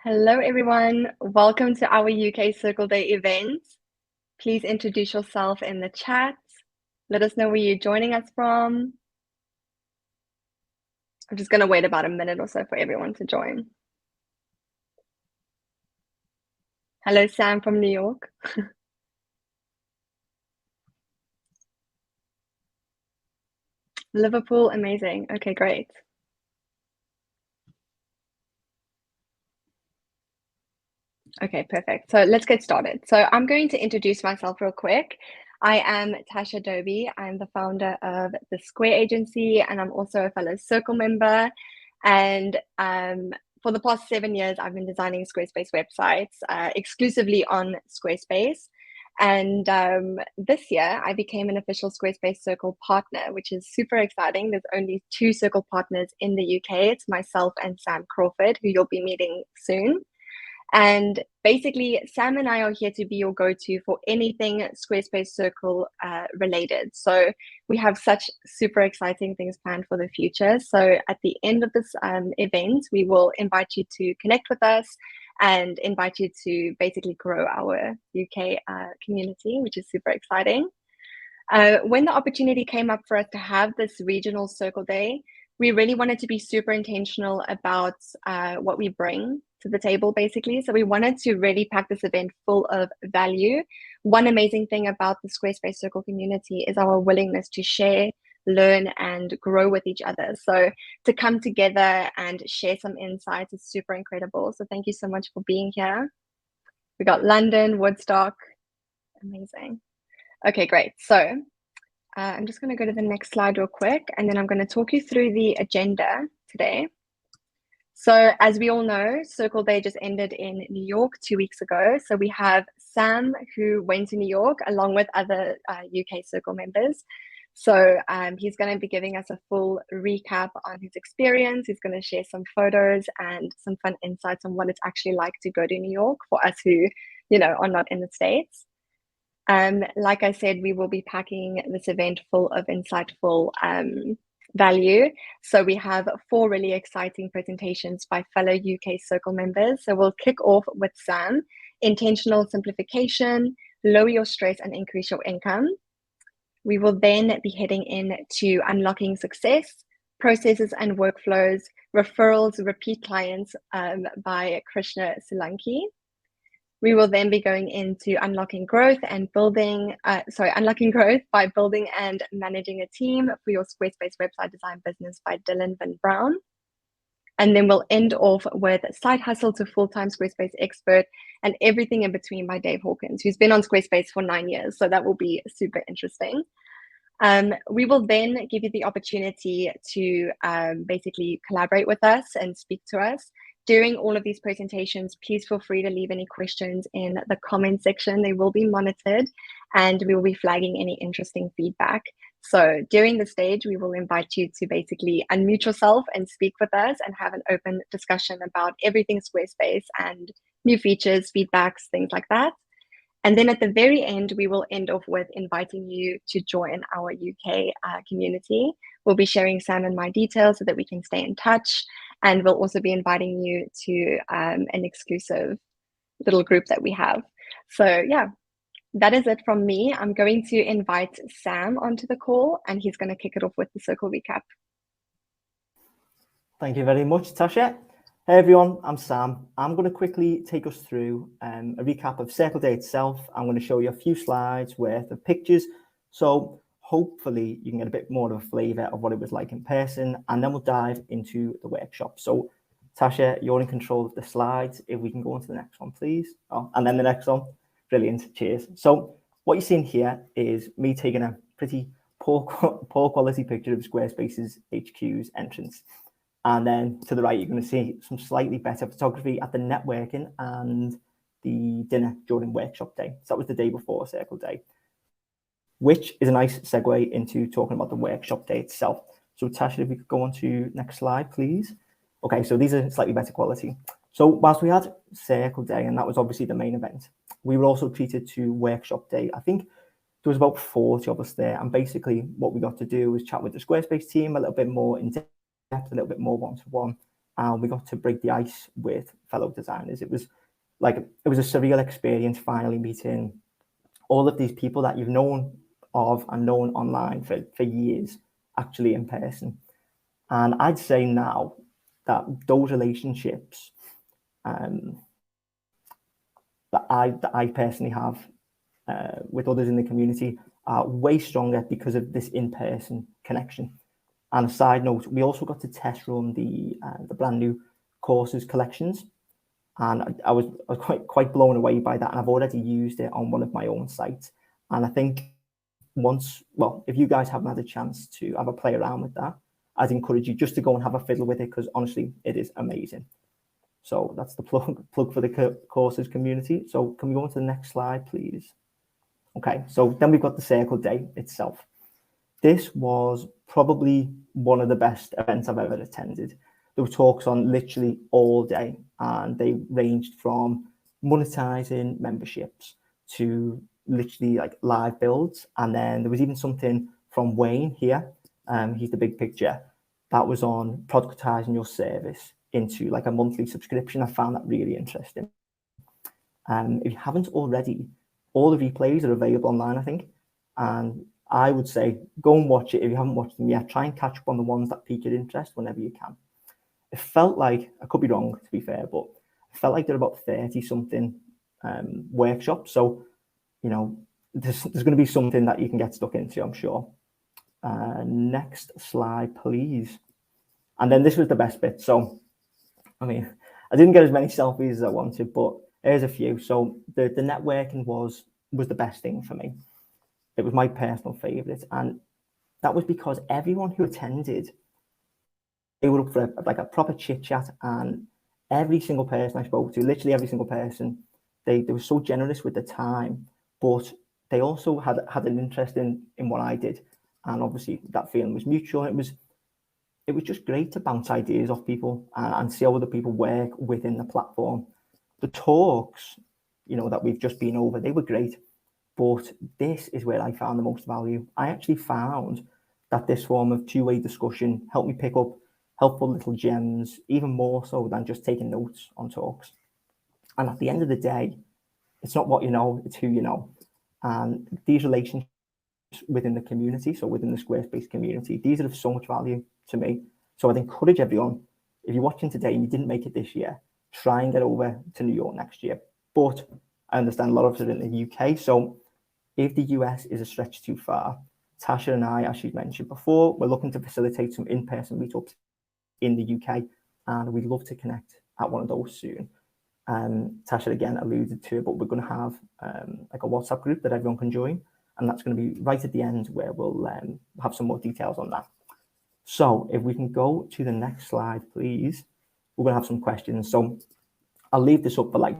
Hello, everyone. Welcome to our UK Circle Day event. Please introduce yourself in the chat. Let us know where you're joining us from. I'm just going to wait about a minute or so for everyone to join. Hello, Sam from New York. Liverpool, amazing. Okay, great. Okay, perfect. So let's get started. So I'm going to introduce myself real quick. I am Tasha Doby. I'm the founder of the Square Agency, and I'm also a fellow Circle member. And for the past 7 years, I've been designing Squarespace websites exclusively on Squarespace. And this year, I became an official Squarespace Circle partner, which is super exciting. There's only 2 Circle partners in the UK. It's myself and Sam Crawford, who you'll be meeting soon. And basically, Sam and I are here to be your go-to for anything Squarespace Circle related. So we have such super exciting things planned for the future. So at the end of this event, we will invite you to connect with us and invite you to basically grow our UK community, which is super exciting. When the opportunity came up for us to have this regional Circle Day, we really wanted to be super intentional about what we bring to the table, basically. So we wanted to really pack this event full of value. One amazing thing about the Squarespace Circle community is our willingness to share, learn, and grow with each other. So to come together and share some insights is super incredible. So thank you so much for being here. We got London, Woodstock, amazing. Okay, great. So I'm just going to go to the next slide real quick, and then I'm going to talk you through the agenda today. So as we all know, Circle Day just ended in New York 2 weeks ago. So we have Sam, who went to New York along with other UK Circle members. So he's going to be giving us a full recap on his experience. He's going to share some photos and some fun insights on what it's actually like to go to New York for us who, are not in the States. Like I said, we will be packing this event full of insightful value. So we have 4 really exciting presentations by fellow UK Circle members. So we'll kick off with Sam, intentional simplification, lower your stress and increase your income. We will then be heading into unlocking success, processes and workflows, referrals, repeat clients by Krishna Solanki. We will then be going into unlocking growth by building and managing a team for your Squarespace website design business by Dylan Van Brown. And then we'll end off with side hustle to full-time Squarespace expert and everything in between by Dave Hawkins, who's been on Squarespace for 9 years. So that will be super interesting. We will then give you the opportunity to basically collaborate with us and speak to us. During all of these presentations, please feel free to leave any questions in the comment section. They will be monitored and we will be flagging any interesting feedback. So during the stage, we will invite you to basically unmute yourself and speak with us and have an open discussion about everything Squarespace and new features, feedbacks, things like that. And then at the very end, we will end off with inviting you to join our UK community. We'll be sharing Sam and my details so that we can stay in touch. And we'll also be inviting you to an exclusive little group that we have. So yeah, that is it from me. I'm going to invite Sam onto the call and he's going to kick it off with the Circle recap. Thank you very much, Tasha. Hey everyone, I'm Sam. I'm going to quickly take us through a recap of Circle Day itself. I'm going to show you a few slides worth of pictures. So hopefully you can get a bit more of a flavour of what it was like in person, and then we'll dive into the workshop. So Tasha, you're in control of the slides. If we can go on to the next one, please. Oh, and then the next one. Brilliant. Cheers. So what you're seeing here is me taking a pretty poor quality picture of Squarespace's HQ's entrance. And then to the right, you're going to see some slightly better photography at the networking and the dinner during workshop day. So that was the day before Circle Day, which is a nice segue into talking about the workshop day itself. So Tasha, if we could go on to next slide, please. Okay, so these are slightly better quality. So whilst we had Circle Day, and that was obviously the main event, we were also treated to workshop day. I think there was about 40 of us there. And basically what we got to do was chat with the Squarespace team a little bit more in depth, a little bit more one-to-one, and we got to break the ice with fellow designers. It was a surreal experience finally meeting all of these people that you've known of and known online for years, actually in person. And I'd say now that those relationships that I personally have with others in the community are way stronger because of this in-person connection. And a side note, we also got to test run the brand new courses collections, and I was quite blown away by that. And I've already used it on one of my own sites. And I think if you guys haven't had a chance to have a play around with that, I'd encourage you just to go and have a fiddle with it, because honestly, it is amazing. So that's the plug for the courses community. So can we go on to the next slide, please? Okay, so then we've got the Circle Day itself. This was probably one of the best events I've ever attended. There were talks on literally all day, and they ranged from monetizing memberships to literally like live builds. And then there was even something from Wayne here. He's the big picture. That was on productizing your service into like a monthly subscription. I found that really interesting. If you haven't already, all the replays are available online, I think. And I would say go and watch it if you haven't watched them yet. Try and catch up on the ones that pique your interest whenever you can. It felt like, I could be wrong to be fair, but it felt like there were about 30 something workshops. So, you know, there's going to be something that you can get stuck into, I'm sure. Next slide, please. And then this was the best bit. So, I mean, I didn't get as many selfies as I wanted, but there's a few. So the networking was the best thing for me. It was my personal favorite. And that was because everyone who attended, they were up for like a proper chit chat, and every single person I spoke to, literally every single person, they were so generous with the time, but they also had an interest in what I did. And obviously that feeling was mutual. It was just great to bounce ideas off people and see how other people work within the platform. The talks, you know, that we've just been over, they were great, but this is where I found the most value. I actually found that this form of two-way discussion helped me pick up helpful little gems, even more so than just taking notes on talks. And at the end of the day, it's not what you know, it's who you know. And these relationships within the community, so within the Squarespace community, these are of so much value to me. So I'd encourage everyone, if you're watching today and you didn't make it this year, try and get over to New York next year. But I understand a lot of us are in the UK, so if the US is a stretch too far, Tasha and I, as she's mentioned before, we're looking to facilitate some in-person meetups in the UK, and we'd love to connect at one of those soon. Tasha again alluded to it, but we're going to have like a WhatsApp group that everyone can join, and that's going to be right at the end where we'll have some more details on that. So if we can go to the next slide, please, we're going to have some questions. So I'll leave this up for like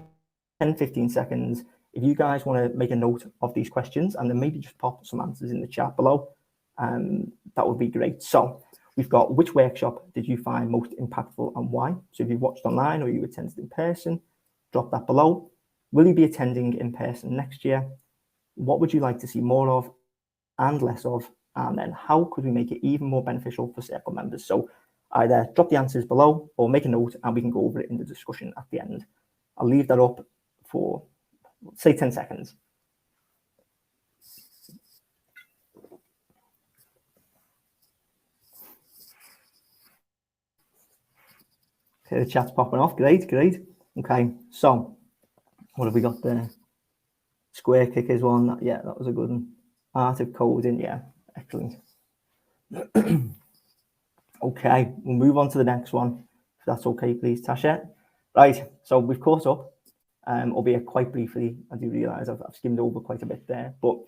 10-15 seconds. If you guys want to make a note of these questions and then maybe just pop some answers in the chat below, that would be great. So we've got, which workshop did you find most impactful and why? So if you watched online or you attended in person, drop that below. Will you be attending in person next year? What would you like to see more of and less of? And then how could we make it even more beneficial for Circle members? So either drop the answers below or make a note and we can go over it in the discussion at the end. I'll leave that up for, say, 10 seconds. Okay, the chat's popping off. Great. Okay, so what have we got there? Square Kickers one. Yeah, that was a good one. Art of Coding. Yeah, excellent. Okay, we'll move on to the next one, if that's okay, please, Tasha. Right, so we've caught up, albeit quite briefly. I do realise I've skimmed over quite a bit there, but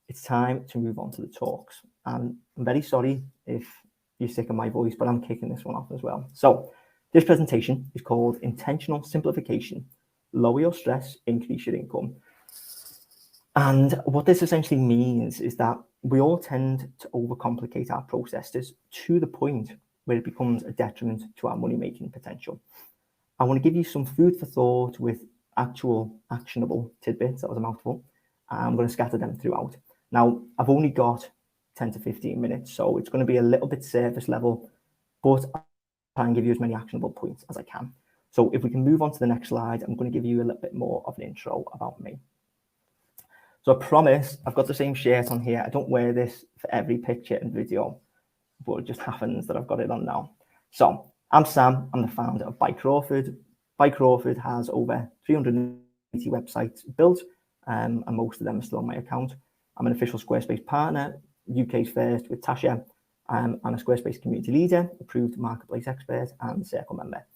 it's time to move on to the talks. And I'm very sorry if you're sick of my voice, but I'm kicking this one off as well. So this presentation is called Intentional Simplification. Lower your stress, increase your income. And what this essentially means is that we all tend to overcomplicate our processes to the point where it becomes a detriment to our money-making potential. I want to give you some food for thought with actual actionable tidbits. That was a mouthful. I'm going to scatter them throughout. Now, I've only got 10 to 15 minutes, so it's going to be a little bit surface level, but and give you as many actionable points as I can. So if we can move on to the next slide, I'm going to give you a little bit more of an intro about me. So I promise I've got the same shirt on here. I don't wear this for every picture and video, but it just happens that I've got it on now. So I'm Sam. I'm the founder of By Crawford. By Crawford has over 380 websites built, and most of them are still on my account. I'm an official Squarespace partner, UK's first with Tasha. I'm a Squarespace community leader, approved marketplace expert, and circle member.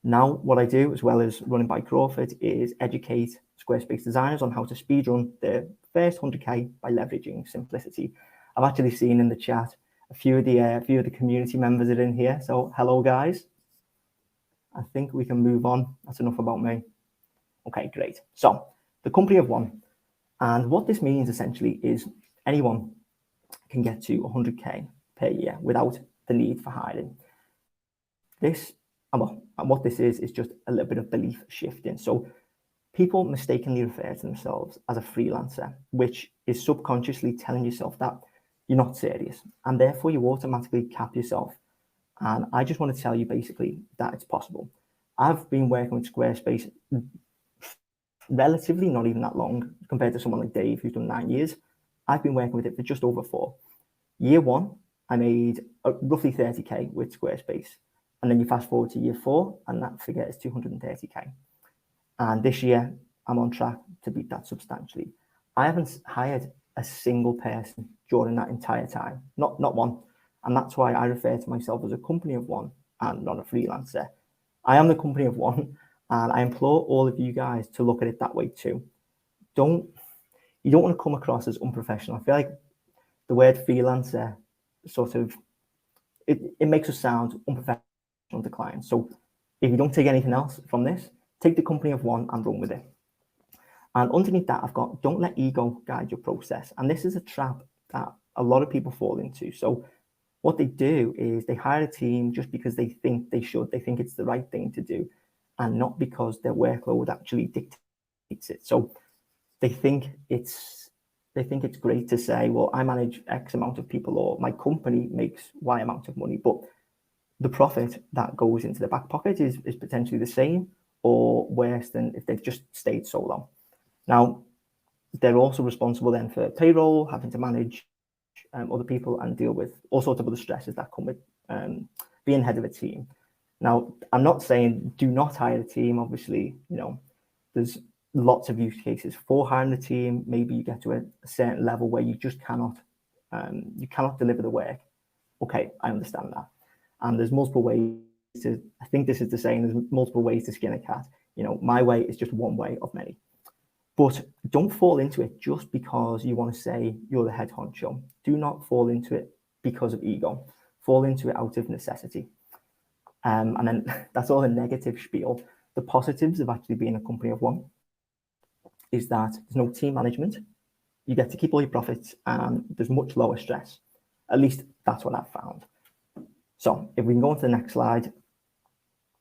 Now, what I do, as well as running By Crawford, is educate Squarespace designers on how to speedrun their first 100K by leveraging simplicity. I've actually seen in the chat a few of the community members are in here. So hello, guys. I think we can move on. That's enough about me. Okay, great. So the company of one. And what this means essentially is anyone can get to 100K per year without the need for hiring. What this is just a little bit of belief shifting. So people mistakenly refer to themselves as a freelancer, which is subconsciously telling yourself that you're not serious, and therefore you automatically cap yourself. And I just want to tell you basically that it's possible. I've been working with Squarespace relatively not even that long compared to someone like Dave, who's done 9 years. I've been working with it for just over 4. Year 1, I made roughly 30K with Squarespace. And then you fast forward to year 4, and that figure is 230K. And this year, I'm on track to beat that substantially. I haven't hired a single person during that entire time, not one. And that's why I refer to myself as a company of one and not a freelancer. I am the company of one, and I implore all of you guys to look at it that way too. You don't want to come across as unprofessional. I feel like the word freelancer sort of, it makes us sound unprofessional to clients. So if you don't take anything else from this, take the company of one and run with it. And underneath that, I've got, don't let ego guide your process. And this is a trap that a lot of people fall into. So what they do is they hire a team just because they think they should. They think it's the right thing to do, and not because their workload actually dictates it. So they think it's great to say, well, I manage X amount of people, or my company makes Y amount of money, but the profit that goes into the back pocket is potentially the same or worse than if they've just stayed so long. Now, they're also responsible then for payroll, having to manage other people and deal with all sorts of other stresses that come with being head of a team. Now, I'm not saying do not hire a team. Obviously, there's lots of use cases for hiring a team. Maybe you get to a certain level where you just cannot deliver the work. Okay, I understand that. And there's multiple ways to, I think this is the saying, there's multiple ways to skin a cat. My way is just one way of many. But don't fall into it just because you want to say you're the head honcho. Do not fall into it because of ego. Fall into it out of necessity. And then that's all the negative spiel. The positives of actually being a company of one is that there's no team management. You get to keep all your profits, and there's much lower stress. At least that's what I've found. So if we can go on to the next slide,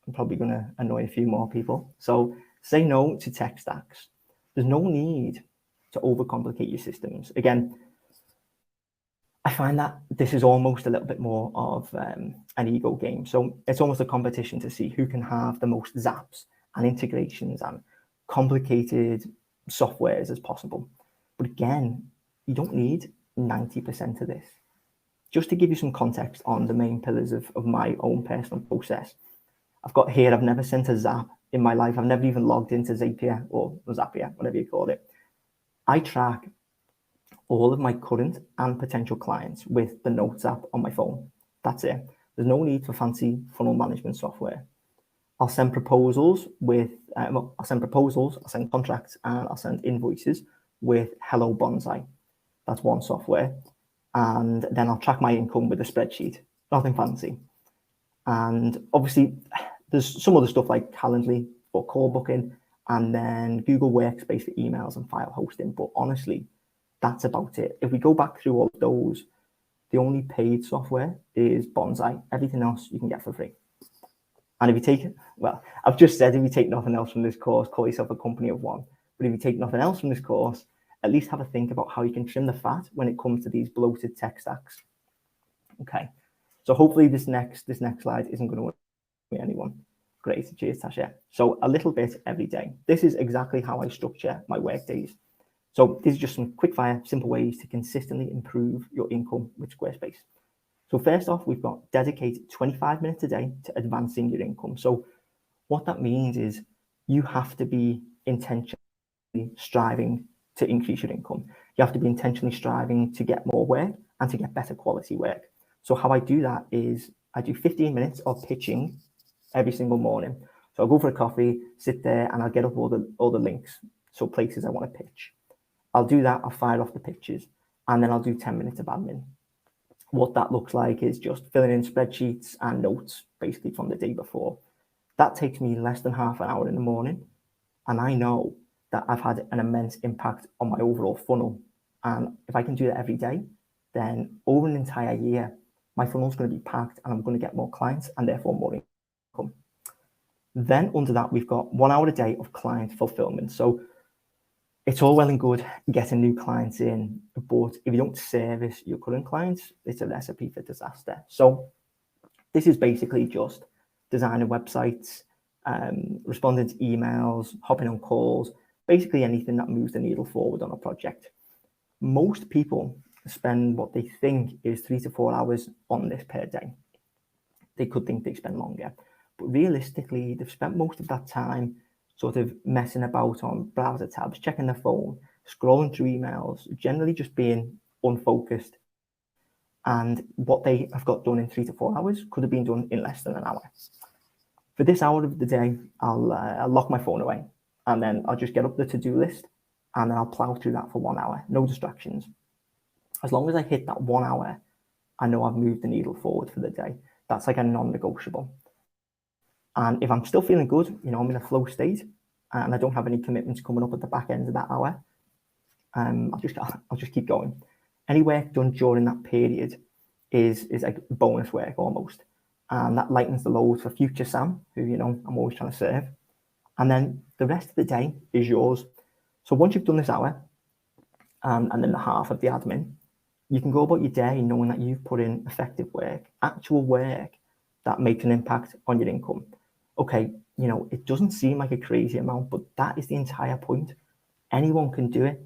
I'm probably going to annoy a few more people. So say no to tech stacks. There's no need to overcomplicate your systems. Again, I find that this is almost a little bit more of an ego game. So it's almost a competition to see who can have the most zaps and integrations and complicated softwares as possible. But again, you don't need 90% of this. Just to give you some context on the main pillars of my own personal process, I've got here, I've never sent a zap in my life. I've never even logged into Zapier or Zapier, whatever you call it. I track all of my current and potential clients with the Notes app on my phone. That's it. There's no need for fancy funnel management software. I'll send proposals I'll send contracts, and I'll send invoices with Hello Bonsai. That's one software. And then I'll track my income with a spreadsheet. Nothing fancy. And obviously, there's some other stuff like Calendly for call booking, and then Google Workspace for emails and file hosting. But honestly, that's about it. If we go back through all of those, the only paid software is Bonsai. Everything else you can get for free. And if you take, I've just said if you take nothing else from this course, call yourself a company of one. But if you take nothing else from this course, at least have a think about how you can trim the fat when it comes to these bloated tech stacks. Okay, so hopefully this next slide isn't going to anyone? Great, cheers, Tasha. So a little bit every day. This is exactly how I structure my work days. So these are just some quick fire, simple ways to consistently improve your income with Squarespace. So first off, we've got dedicated 25 minutes a day to advancing your income. So what that means is you have to be intentionally striving to increase your income. You have to be intentionally striving to get more work and to get better quality work. So how I do that is I do 15 minutes of pitching every single morning. So I'll go for a coffee, sit there, and I'll get up all the links, so places I want to pitch. I'll do that, I'll fire off the pitches, and then I'll do 10 minutes of admin. What that looks like is just filling in spreadsheets and notes, basically from the day before. That takes me less than half an hour in the morning, and I know that I've had an immense impact on my overall funnel. And if I can do that every day, then over an entire year, my funnel is going to be packed and I'm going to get more clients and therefore more income. Then under that, we've got 1 hour a day of client fulfillment. So it's all well and good getting new clients in, but if you don't service your current clients, it's a recipe for disaster. So this is basically just designing websites, responding to emails, hopping on calls, basically anything that moves the needle forward on a project. Most people spend what they think is 3 to 4 hours on this per day. They could think they spend longer, but realistically, they've spent most of that time sort of messing about on browser tabs, checking their phone, scrolling through emails, generally just being unfocused. And what they have got done in 3 to 4 hours could have been done in less than an hour. For this hour of the day, I'll lock my phone away, and then I'll just get up the to-do list, and then I'll plow through that for 1 hour, no distractions. As long as I hit that 1 hour, I know I've moved the needle forward for the day. That's like a non-negotiable. And if I'm still feeling good, I'm in a flow state, and I don't have any commitments coming up at the back end of that hour, I'll just keep going. Any work done during that period is like bonus work almost. And that lightens the load for future Sam, who, I'm always trying to serve. And then the rest of the day is yours. So once you've done this hour, and then the half of the admin, you can go about your day knowing that you've put in effective work, actual work that makes an impact on your income. Okay, it doesn't seem like a crazy amount, but that is the entire point. Anyone can do it,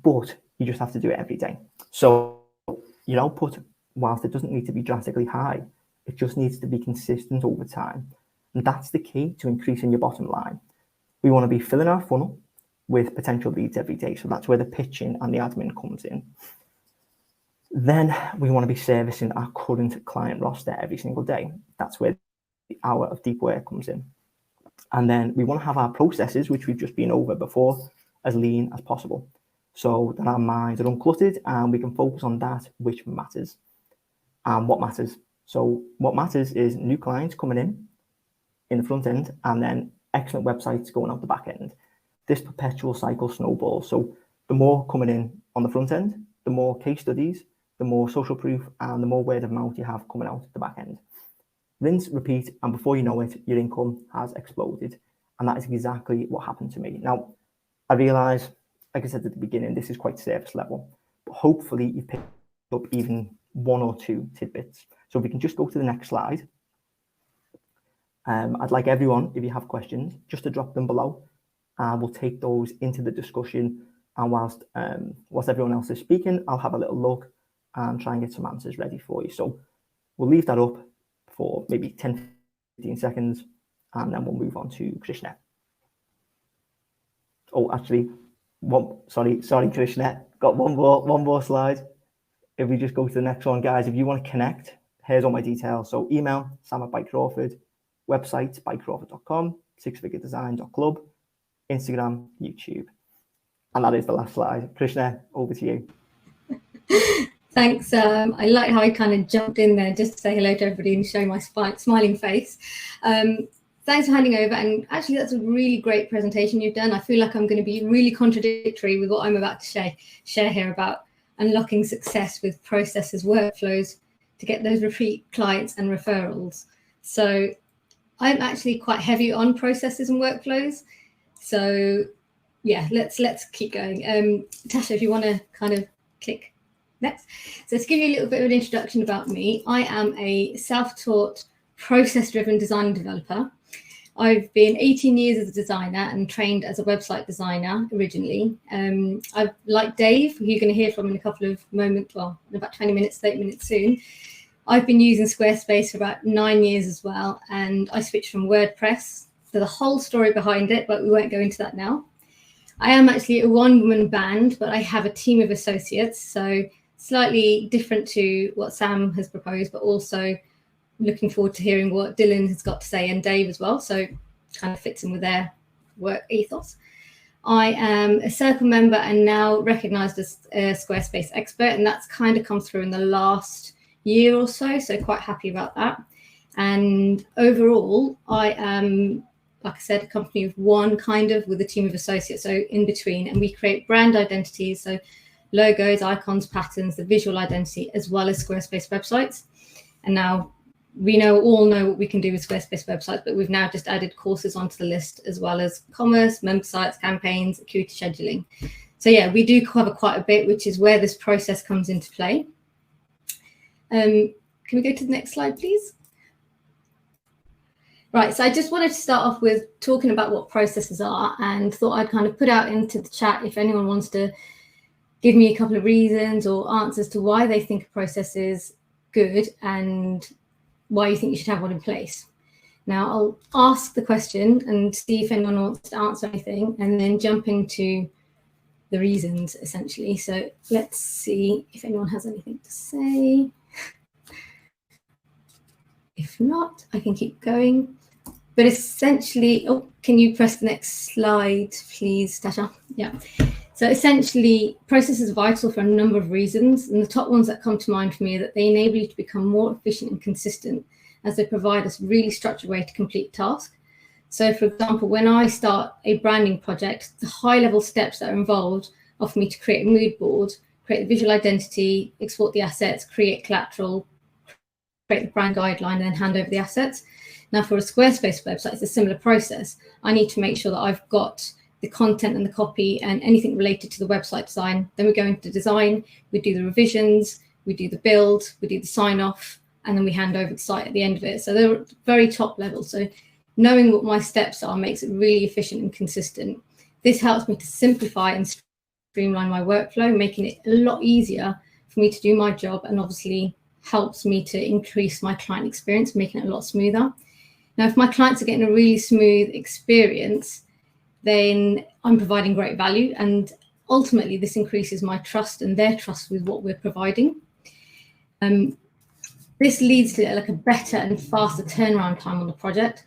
but you just have to do it every day. So your output, whilst it doesn't need to be drastically high, it just needs to be consistent over time. And that's the key to increasing your bottom line. We want to be filling our funnel with potential leads every day. So that's where the pitching and the admin comes in. Then we want to be servicing our current client roster every single day. That's where the hour of deep work comes in. And then we want to have our processes, which we've just been over before, as lean as possible, so that our minds are uncluttered and we can focus on that which matters. And what matters? So what matters is new clients coming in the front end, and then excellent websites going out the back end. This perpetual cycle snowballs. So the more coming in on the front end, the more case studies, the more social proof, and the more word of mouth you have coming out the back end. Rinse, repeat, and before you know it, your income has exploded. And that is exactly what happened to me. Now, I realize, like I said at the beginning, this is quite surface level, but hopefully you've picked up even 1 or 2 tidbits. So if we can just go to the next slide. I'd like everyone, if you have questions, just to drop them below. We'll take those into the discussion. And whilst everyone else is speaking, I'll have a little look and try and get some answers ready for you. So we'll leave that up for maybe 10, 15 seconds, and then we'll move on to Krishna. Oh, actually, sorry, Krishna, got one more slide. If we just go to the next one, guys, if you want to connect, here's all my details. So email, sam@bycrawford, website, bycrawford.com, sixfiguredesign.club, Instagram, YouTube. And that is the last slide. Krishna, over to you. Thanks. I like how I kind of jumped in there just to say hello to everybody and show my smiling face. Thanks for handing over. And actually, that's a really great presentation you've done. I feel like I'm going to be really contradictory with what I'm about to share here about unlocking success with processes, workflows to get those repeat clients and referrals. So I'm actually quite heavy on processes and workflows. So yeah, let's keep going. Tasha, if you want to kind of click next. So to give you a little bit of an introduction about me, I am a self-taught process-driven design developer. I've been 18 years as a designer and trained as a website designer originally. I've, like Dave, who you're going to hear from in a couple of moments, well, in about 20 minutes, 30 minutes soon, I've been using Squarespace for about 9 years as well, and I switched from WordPress. There's a whole story behind it, but we won't go into that now. I am actually a one-woman band, but I have a team of associates, so slightly different to what Sam has proposed, but also looking forward to hearing what Dylan has got to say, and Dave as well, so kind of fits in with their work ethos. I am a Circle member and now recognised as a Squarespace expert, and that's kind of come through in the last year or so quite happy about that. And overall, I am, like I said, a company of one, kind of, with a team of associates, so in between, and we create brand identities, so logos, icons, patterns, the visual identity, as well as Squarespace websites. And now we all know what we can do with Squarespace websites, but we've now just added courses onto the list, as well as commerce, member sites, campaigns, acuity scheduling. So yeah, we do cover quite a bit, which is where this process comes into play. Can we go to the next slide, please? Right, so I just wanted to start off with talking about what processes are, and thought I'd kind of put out into the chat if anyone wants to give me a couple of reasons or answers to why they think a process is good and why you think you should have one in place. Now, I'll ask the question and see if anyone wants to answer anything, and then jump into the reasons, essentially. So let's see if anyone has anything to say. If not, I can keep going. But essentially, oh, can you press the next slide, please, Tasha? Yeah. So essentially, processes are vital for a number of reasons. And the top ones that come to mind for me are that they enable you to become more efficient and consistent, as they provide us a really structured way to complete a task. So for example, when I start a branding project, the high-level steps that are involved are for me to create a mood board, create the visual identity, export the assets, create collateral, create the brand guideline, and then hand over the assets. Now, for a Squarespace website, it's a similar process. I need to make sure that I've got the content and the copy and anything related to the website design. Then we go into design, we do the revisions, we do the build, we do the sign off, and then we hand over the site at the end of it. So they're very top level. So knowing what my steps are makes it really efficient and consistent. This helps me to simplify and streamline my workflow, making it a lot easier for me to do my job, and obviously helps me to increase my client experience, making it a lot smoother. Now, if my clients are getting a really smooth experience, then I'm providing great value, and ultimately this increases my trust and their trust with what we're providing. This leads to like a better and faster turnaround time on the project.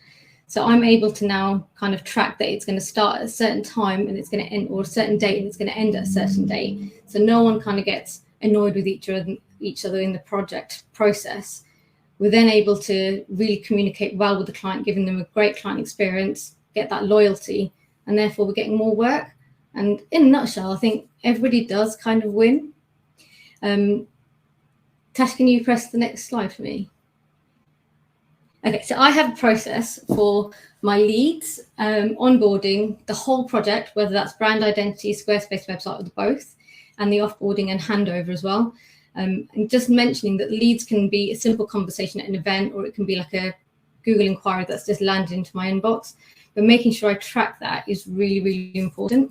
So I'm able to now kind of track that it's going to start at a certain time and it's going to end, or a certain date and it's going to end at a certain date. So no one kind of gets annoyed with each other in the project process. We're then able to really communicate well with the client, giving them a great client experience, get that loyalty, and therefore we're getting more work. And in a nutshell, I think everybody does kind of win. Tash, can you press the next slide for me? Okay, so I have a process for my leads, onboarding, the whole project, whether that's brand identity, Squarespace website, or both, and the offboarding and handover as well. And just mentioning that leads can be a simple conversation at an event, or it can be like a Google inquiry that's just landed into my inbox. But making sure I track that is really, really important.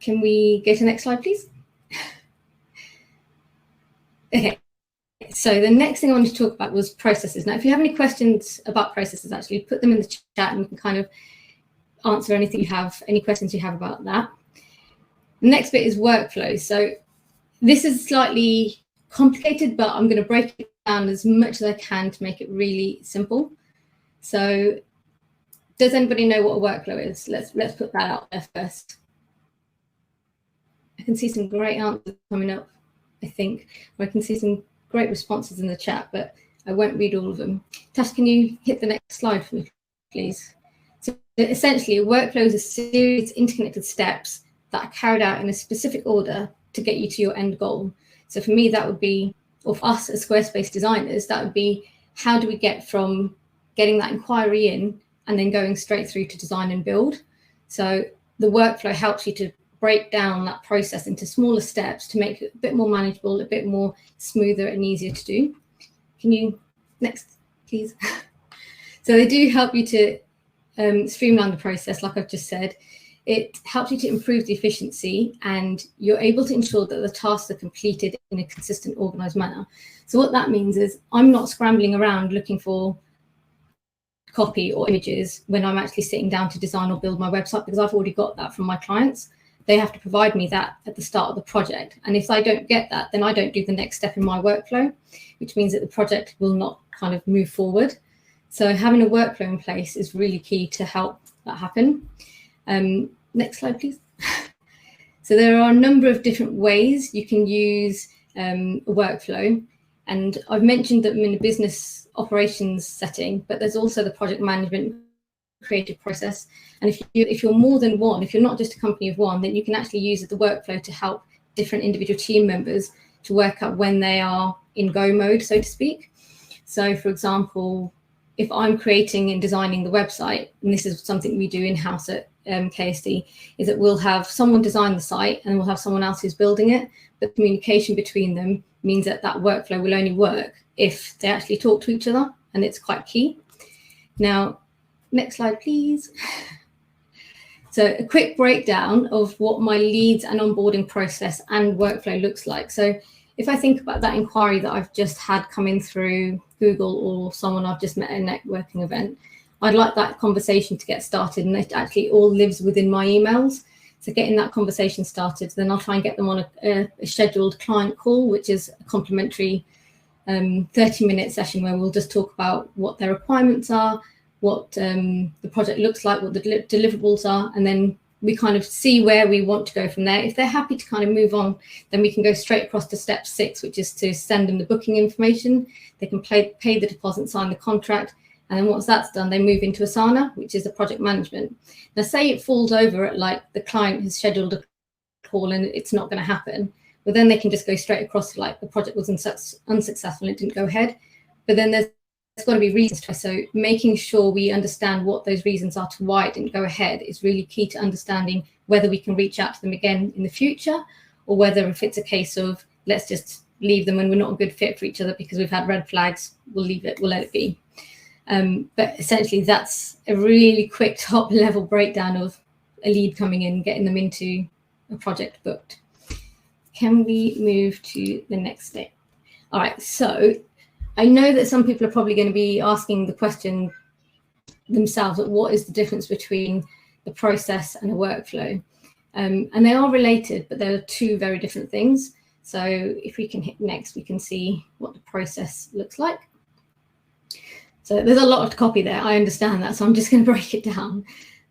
Can we go to the next slide, please? Okay, so the next thing I wanted to talk about was processes. Now, if you have any questions about processes, actually put them in the chat and we can kind of answer anything you have, any questions you have about that. The next bit is workflow. So this is slightly complicated, but I'm going to break it down as much as I can to make it really simple. So does anybody know what a workflow is? Let's put that out there first. I can see some great answers coming up, I think. Or I can see some great responses in the chat, but I won't read all of them. Tash, can you hit the next slide for me, please? So essentially, a workflow is a series of interconnected steps that are carried out in a specific order to get you to your end goal. So for me, that would be, or for us as Squarespace designers, that would be, how do we get from getting that inquiry in and then going straight through to design and build? So the workflow helps you to break down that process into smaller steps to make it a bit more manageable, a bit more smoother and easier to do. Can you, next please. So they do help you to streamline the process, like I've just said. It helps you to improve the efficiency, and you're able to ensure that the tasks are completed in a consistent, organized manner. So what that means is I'm not scrambling around looking for copy or images when I'm actually sitting down to design or build my website, because I've already got that from my clients. They have to provide me that at the start of the project. And if I don't get that, then I don't do the next step in my workflow, which means that the project will not kind of move forward. So having a workflow in place is really key to help that happen. Next slide, please. So there are a number of different ways you can use a workflow. And I've mentioned them in a business operations setting, but there's also the project management creative process. And if you're more than one, if you're not just a company of one, then you can actually use the workflow to help different individual team members to work out when they are in go mode, so to speak. So for example, if I'm creating and designing the website, and this is something we do in-house at KSD, is that we'll have someone design the site and we'll have someone else who's building it, but communication between them means that that workflow will only work if they actually talk to each other, and it's quite key. Now, next slide, please. So a quick breakdown of what my leads and onboarding process and workflow looks like. So if I think about that inquiry that I've just had coming through Google or someone I've just met at a networking event, I'd like that conversation to get started, and it actually all lives within my emails. So getting that conversation started, then I'll try and get them on a scheduled client call, which is a complimentary 30-minute session where we'll just talk about what their requirements are, what the project looks like, what the deliverables are, and then we kind of see where we want to go from there. If they're happy to kind of move on, then we can go straight across to step 6, which is to send them the booking information. They can pay the deposit, sign the contract, and then once that's done, they move into Asana, which is the project management. Now, say it falls over at like the client has scheduled a call and it's not going to happen, but then they can just go straight across to like the project was unsuccessful and it didn't go ahead. But then there's got to be reasons to it. So making sure we understand what those reasons are to why it didn't go ahead is really key to understanding whether we can reach out to them again in the future, or whether if it's a case of let's just leave them and we're not a good fit for each other because we've had red flags, we'll leave it, we'll let it be. But essentially that's a really quick top level breakdown of a lead coming in, getting them into a project booked. Can we move to the next step? All right, so I know that some people are probably going to be asking the question themselves, what is the difference between the process and a workflow? And they are related, but they're two very different things. So if we can hit next, we can see what the process looks like. So there's a lot to copy there. I understand that, so I'm just going to break it down.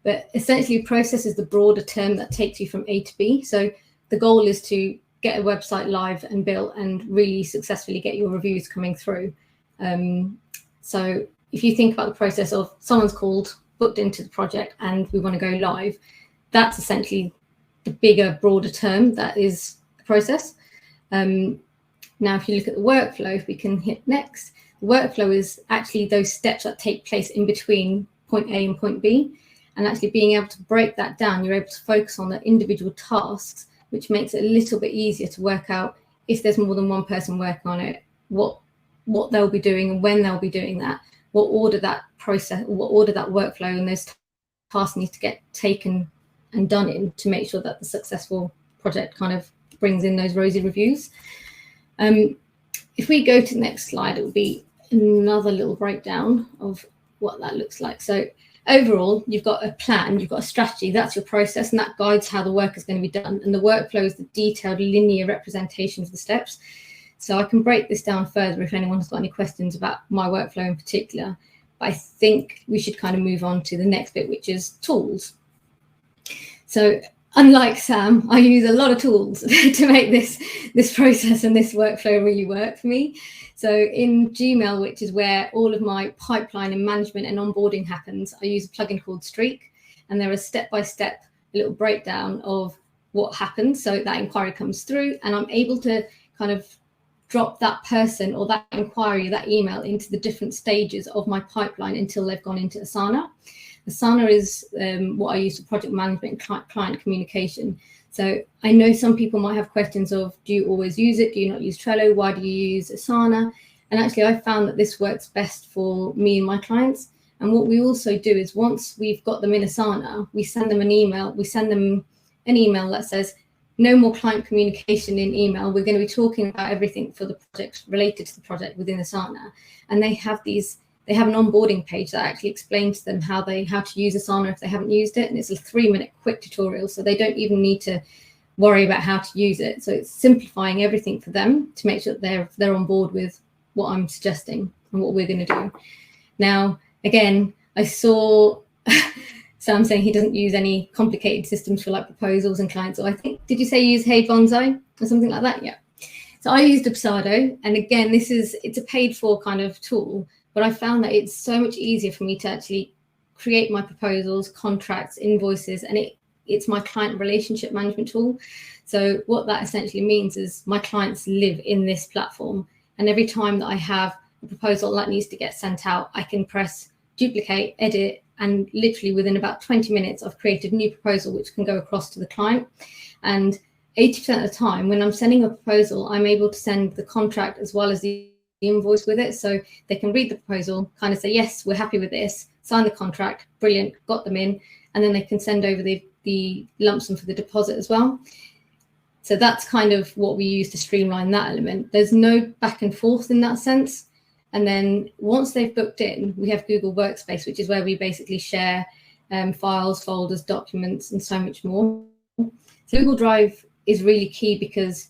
But essentially, process is the broader term that takes you from A to B. So the goal is to get a website live and built and really successfully get your reviews coming through. So if you think about the process of someone's called, booked into the project, and we want to go live, that's essentially the bigger, broader term that is the process. Now, if you look at the workflow, if we can hit next, the workflow is actually those steps that take place in between point A and point B. And actually being able to break that down, you're able to focus on the individual tasks, which makes it a little bit easier to work out if there's more than one person working on it, what they'll be doing and when they'll be doing that, what order that process, what order that workflow and those tasks need to get taken and done in to make sure that the successful project kind of brings in those rosy reviews. If we go to the next slide, it will be another little breakdown of what that looks like. So overall, you've got a plan, you've got a strategy, that's your process, and that guides how the work is going to be done. And the workflow is the detailed linear representation of the steps. So I can break this down further if anyone's got any questions about my workflow in particular. But I think we should kind of move on to the next bit, which is tools. So unlike Sam, I use a lot of tools to make this process and this workflow really work for me. So in Gmail, which is where all of my pipeline and management and onboarding happens, I use a plugin called Streak, and there is step-by-step little breakdown of what happens. So that inquiry comes through and I'm able to kind of drop that person or that inquiry, that email into the different stages of my pipeline until they've gone into Asana. Asana is what I use for project management and client communication. So I know some people might have questions of, do you always use it? Do you not use Trello? Why do you use Asana? And actually, I found that this works best for me and my clients. And what we also do is once we've got them in Asana, we send them an email. We send them an email that says, no more client communication in email. We're going to be talking about everything for the project related to the project within Asana. And they have an onboarding page that actually explains to them how to use Asana if they haven't used it. And it's a 3-minute quick tutorial. So they don't even need to worry about how to use it. So it's simplifying everything for them to make sure that they're on board with what I'm suggesting and what we're going to do. Now, again, I saw Sam saying he doesn't use any complicated systems for like proposals and clients. So I think, did you say you use Hey Bonzo or something like that? Yeah. So I used Dubsado. And again, it's a paid for kind of tool, but I found that it's so much easier for me to actually create my proposals, contracts, invoices, and it's my client relationship management tool. So what that essentially means is my clients live in this platform. And every time that I have a proposal that needs to get sent out, I can press duplicate, edit, and literally within about 20 minutes, I've created a new proposal which can go across to the client. And 80% of the time when I'm sending a proposal, I'm able to send the contract as well as the invoice with it. So they can read the proposal, kind of say, yes, we're happy with this, sign the contract, brilliant, got them in. And then they can send over the lump sum for the deposit as well. So that's kind of what we use to streamline that element. There's no back and forth in that sense. And then once they've booked in, we have Google Workspace, which is where we basically share files, folders, documents, and so much more. So Google Drive is really key because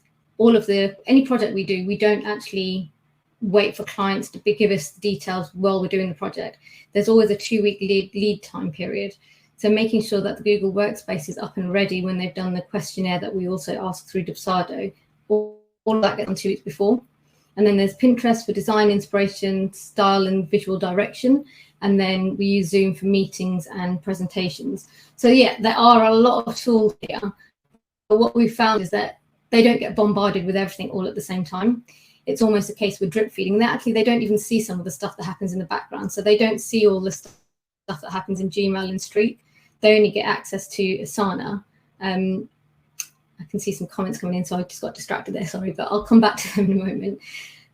any project we do, we don't actually wait for clients to give us the details while we're doing the project. There's always a 2-week lead time period. So making sure that the Google Workspace is up and ready when they've done the questionnaire that we also ask through Dubsado, all of that gets done 2 weeks before. And then there's Pinterest for design, inspiration, style, and visual direction. And then we use Zoom for meetings and presentations. So yeah, there are a lot of tools here. But what we've found is that they don't get bombarded with everything all at the same time. It's almost a case with drip feeding. They don't even see some of the stuff that happens in the background. So they don't see all the stuff that happens in Gmail and Streak. They only get access to Asana. I can see some comments coming in, so I just got distracted there, sorry, but I'll come back to them in a moment.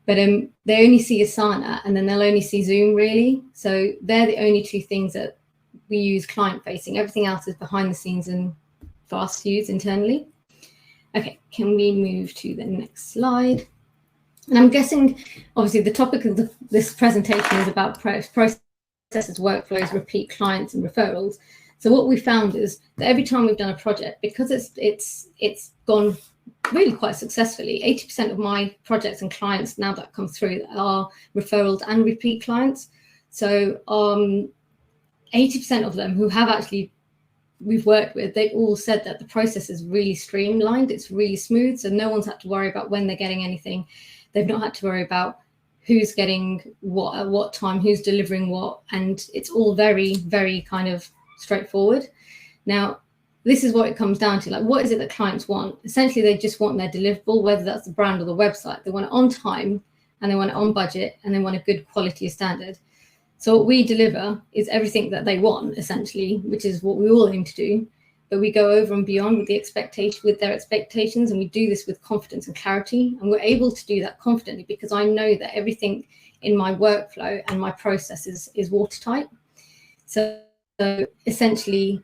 But they only see Asana and then they'll only see Zoom really. So they're the only 2 things that we use client facing. Everything else is behind the scenes and for us to use internally. Okay, can we move to the next slide? And I'm guessing, obviously, the topic of this presentation is about processes, workflows, repeat clients, and referrals. So what we found is that every time we've done a project, because it's gone really quite successfully, 80% of my projects and clients now that come through are referrals and repeat clients. So 80% of them who have actually we've worked with, they've all said that the process is really streamlined, it's really smooth, so no one's had to worry about when they're getting anything. They've not had to worry about who's getting what at what time, who's delivering what, and it's all very, very kind of straightforward. Now, this is what it comes down to. Like, what is it that clients want? Essentially, they just want their deliverable, whether that's the brand or the website. They want it on time, and they want it on budget, and they want a good quality standard. So what we deliver is everything that they want, essentially, which is what we all aim to do. But we go over and beyond with their expectations, and we do this with confidence and clarity. And we're able to do that confidently because I know that everything in my workflow and my process is watertight. So essentially,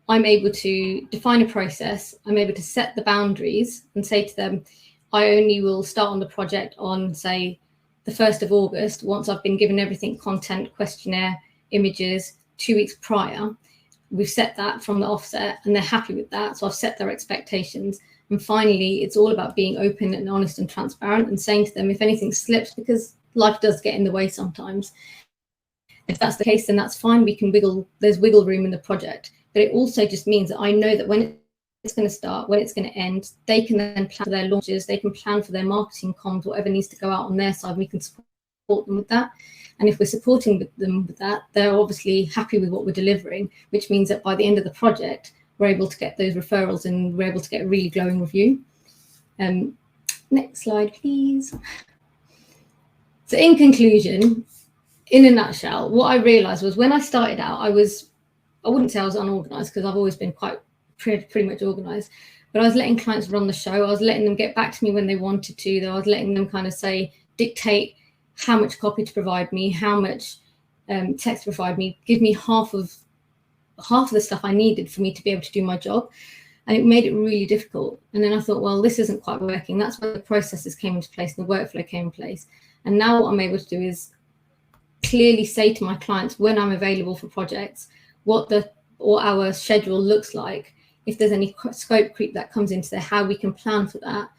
I'm able to define a process. I'm able to set the boundaries and say to them, I only will start on the project on, say, the 1st of August, once I've been given everything, content, questionnaire, images, 2 weeks prior. We've set that from the offset and they're happy with that. So I've set their expectations. And finally, it's all about being open and honest and transparent and saying to them, if anything slips, because life does get in the way sometimes. If that's the case, then that's fine. We can there's wiggle room in the project. But it also just means that I know that when it's going to start, when it's going to end, they can then plan for their launches, they can plan for their marketing comms, whatever needs to go out on their side, we can support them with that. And if we're supporting them with that, they're obviously happy with what we're delivering, which means that by the end of the project, we're able to get those referrals and we're able to get a really glowing review. Next slide, please. So in conclusion, in a nutshell, what I realized was when I started out, I wouldn't say I was unorganized because I've always been pretty much organized, but I was letting clients run the show. I was letting them get back to me when they wanted to. I was letting them kind of dictate how much copy to provide me, how much text to provide me, give me half of the stuff I needed for me to be able to do my job. And it made it really difficult. And then I thought, well, this isn't quite working. That's where the processes came into place and the workflow came in place. And now what I'm able to do is clearly say to my clients when I'm available for projects, what our schedule looks like, if there's any scope creep that comes into there, how we can plan for that.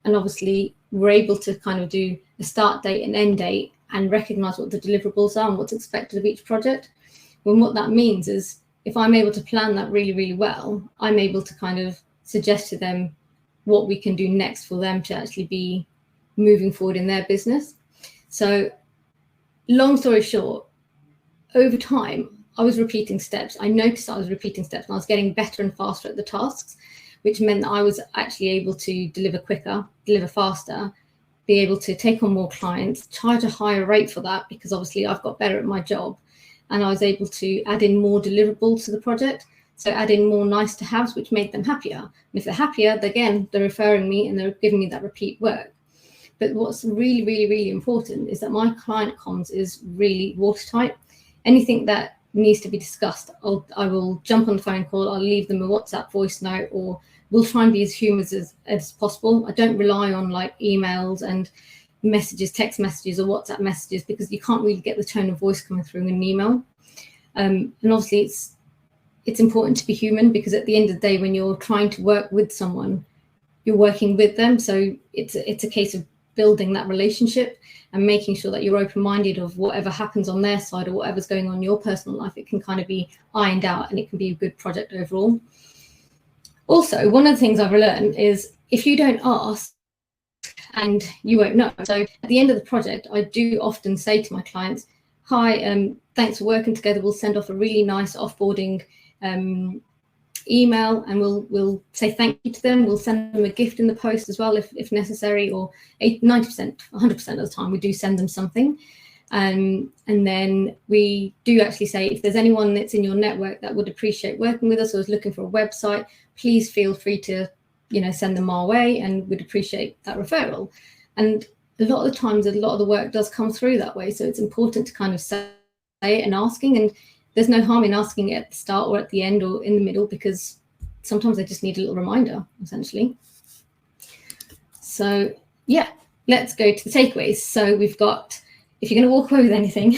And obviously we're able to kind of do a start date and end date and recognize what the deliverables are and what's expected of each project. And what that means is, if I'm able to plan that really, really well, I'm able to kind of suggest to them what we can do next for them to actually be moving forward in their business. So long story short, over time, I was repeating steps. I noticed I was repeating steps and I was getting better and faster at the tasks, which meant that I was actually able to deliver quicker, deliver faster, be able to take on more clients, charge a higher rate for that, because obviously I've got better at my job. And I was able to add in more deliverables to the project. So add in more nice to haves, which made them happier. And if they're happier, again, they're referring me and they're giving me that repeat work. But what's really, really, really important is that my client comms is really watertight. Anything that needs to be discussed, I will jump on the phone call, I'll leave them a WhatsApp voice note, or we'll try and be as humorous as possible. I don't rely on like emails and messages, text messages or WhatsApp messages, because you can't really get the tone of voice coming through in an email. And obviously it's important to be human, because at the end of the day, when you're trying to work with someone, you're working with them. So it's a case of building that relationship and making sure that you're open-minded of whatever happens on their side or whatever's going on in your personal life. It can kind of be ironed out and it can be a good project overall. Also, one of the things I've learned is if you don't ask, and you won't know. So at the end of the project, I do often say to my clients, hi, thanks for working together. We'll send off a really nice offboarding email, and we'll say thank you to them. We'll send them a gift in the post as well, if necessary, or 90%, 100% of the time, we do send them something. And then we do actually say, if there's anyone that's in your network that would appreciate working with us or is looking for a website, please feel free to send them our way, and we'd appreciate that referral. And a lot of the times, a lot of the work does come through that way. So it's important to kind of say it and asking, and there's no harm in asking it at the start or at the end or in the middle, because sometimes they just need a little reminder, essentially. So yeah, let's go to the takeaways. So we've got, if you're going to walk away with anything,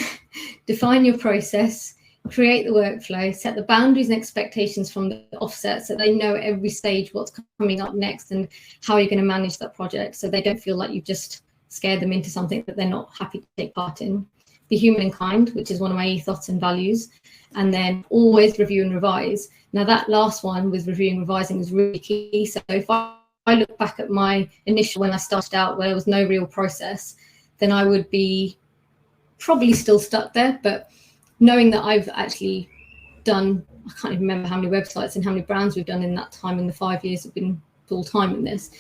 define your process, create the workflow, set the boundaries and expectations from the offset, so they know at every stage what's coming up next and how you're going to manage that project, so they don't feel like you've just scared them into something that they're not happy to take part in. Be human and kind, which is one of my ethos and values. And then always review and revise. Now that last one with reviewing and revising is really key. So if I look back at my initial, when I started out, where there was no real process, then I would be probably still stuck there. But knowing that I've actually done, I can't even remember how many websites and how many brands we've done in that time, in the 5 years I've been full time in this,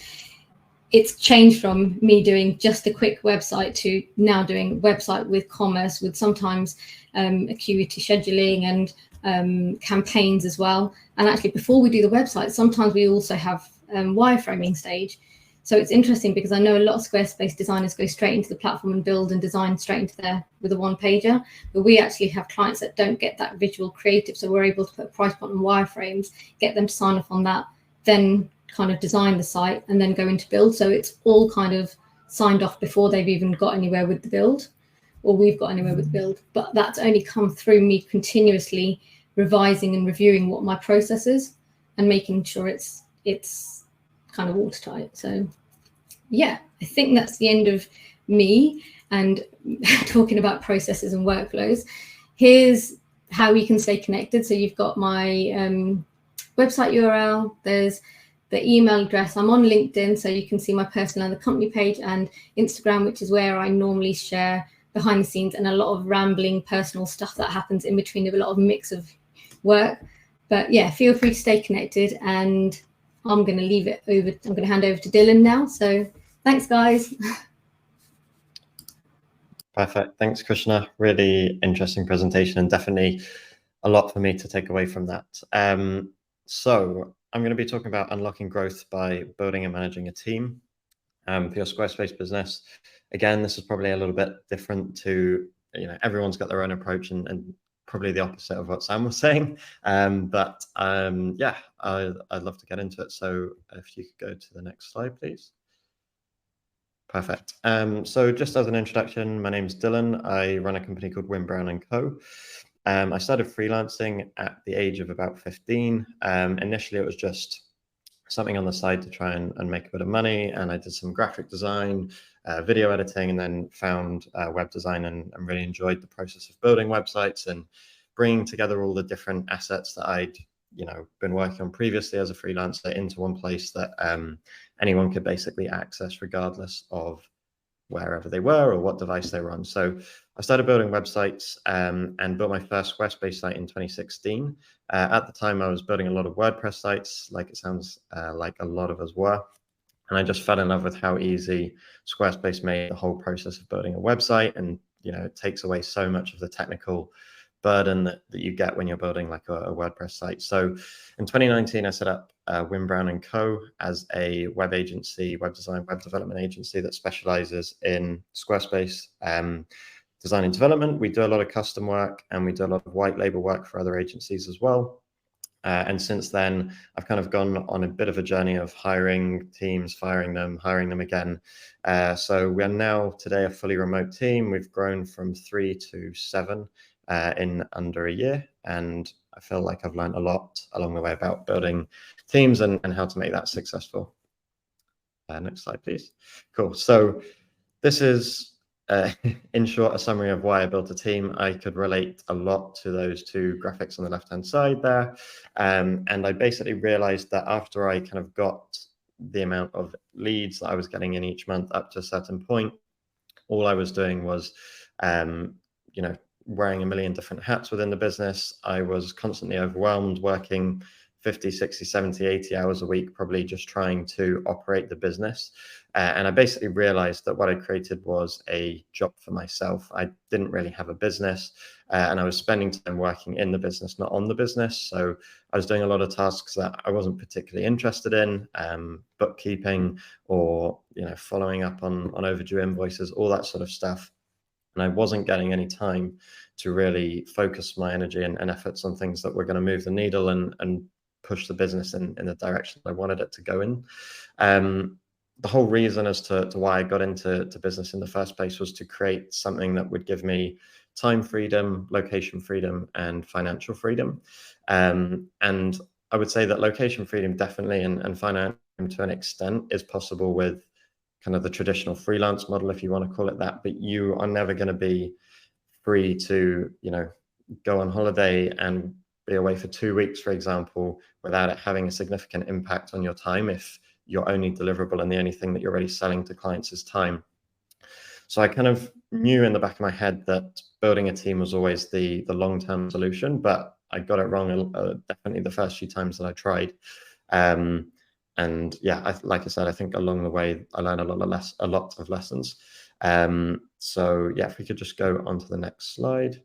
it's changed from me doing just a quick website to now doing website with commerce, with sometimes acuity scheduling and campaigns as well. And actually, before we do the website, sometimes we also have wireframing stage. So it's interesting, because I know a lot of Squarespace designers go straight into the platform and build and design straight into there with a one-pager, but we actually have clients that don't get that visual creative, so we're able to put a price point on wireframes, get them to sign off on that, then kind of design the site and then go into build. So it's all kind of signed off before they've even got anywhere with the build, or we've got anywhere with the build. But that's only come through me continuously revising and reviewing what my process is and making sure it's kind of watertight. So yeah, I think that's the end of me and talking about processes and workflows. Here's how we can stay connected. So you've got my website URL, there's the email address. I'm on LinkedIn, so you can see my personal and the company page, and Instagram, which is where I normally share behind the scenes and a lot of rambling personal stuff that happens in between, of a lot of mix of work. But yeah, feel free to stay connected, and I'm going to leave it over. I'm going to hand over to Dylan now. So thanks, guys. Perfect. Thanks, Krishna. Really interesting presentation, and definitely a lot for me to take away from that. So I'm going to be talking about unlocking growth by building and managing a team for your Squarespace business. Again, this is probably a little bit different to, everyone's got their own approach, and probably the opposite of what Sam was saying. Yeah, I'd love to get into it. So if you could go to the next slide, please. Perfect. So just as an introduction, my name is Dylan. I run a company called Win Brown & Co. I started freelancing at the age of about 15. Initially, it was just something on the side to try and make a bit of money. And I did some graphic design, video editing, and then found web design and really enjoyed the process of building websites and bringing together all the different assets that I'd been working on previously as a freelancer into one place that anyone could basically access regardless of wherever they were or what device they were on. So I started building websites and built my first Squarespace site in 2016. At the time, I was building a lot of WordPress sites, like it sounds like a lot of us were. And I just fell in love with how easy Squarespace made the whole process of building a website. And, it takes away so much of the technical burden that you get when you're building like a WordPress site. So in 2019, I set up Win Brown & Co. as a web agency, web design, web development agency that specializes in Squarespace design and development. We do a lot of custom work and we do a lot of white label work for other agencies as well. And since then, I've kind of gone on a bit of a journey of hiring teams, firing them, hiring them again. So we are now today a fully remote team. We've grown from 3 to 7 in under a year. And I feel like I've learned a lot along the way about building teams and how to make that successful. Next slide, please. Cool. So this is, in short, a summary of why I built a team. I could relate a lot to those two graphics on the left-hand side there. And I basically realized that after I kind of got the amount of leads that I was getting in each month up to a certain point, all I was doing was, wearing a million different hats within the business. I was constantly overwhelmed, working 50, 60, 70, 80 hours a week, probably just trying to operate the business. And I basically realized that what I created was a job for myself. I didn't really have a business and I was spending time working in the business, not on the business. So I was doing a lot of tasks that I wasn't particularly interested in, bookkeeping or, following up on overdue invoices, all that sort of stuff. And I wasn't getting any time to really focus my energy and efforts on things that were going to move the needle and push the business in the direction I wanted it to go in. The whole reason as to why I got into business in the first place was to create something that would give me time freedom, location freedom, and financial freedom. And I would say that location freedom definitely and financial to an extent is possible with kind of the traditional freelance model, if you want to call it that, but you are never going to be free to, go on holiday and be away for 2 weeks, for example, without it having a significant impact on your time if your only deliverable and the only thing that you're really selling to clients is time. So I kind of knew in the back of my head that building a team was always the long-term solution, but I got it wrong definitely the first few times that I tried. And yeah, like I said, I think along the way, I learned a lot of lessons. So yeah, if we could just go on to the next slide.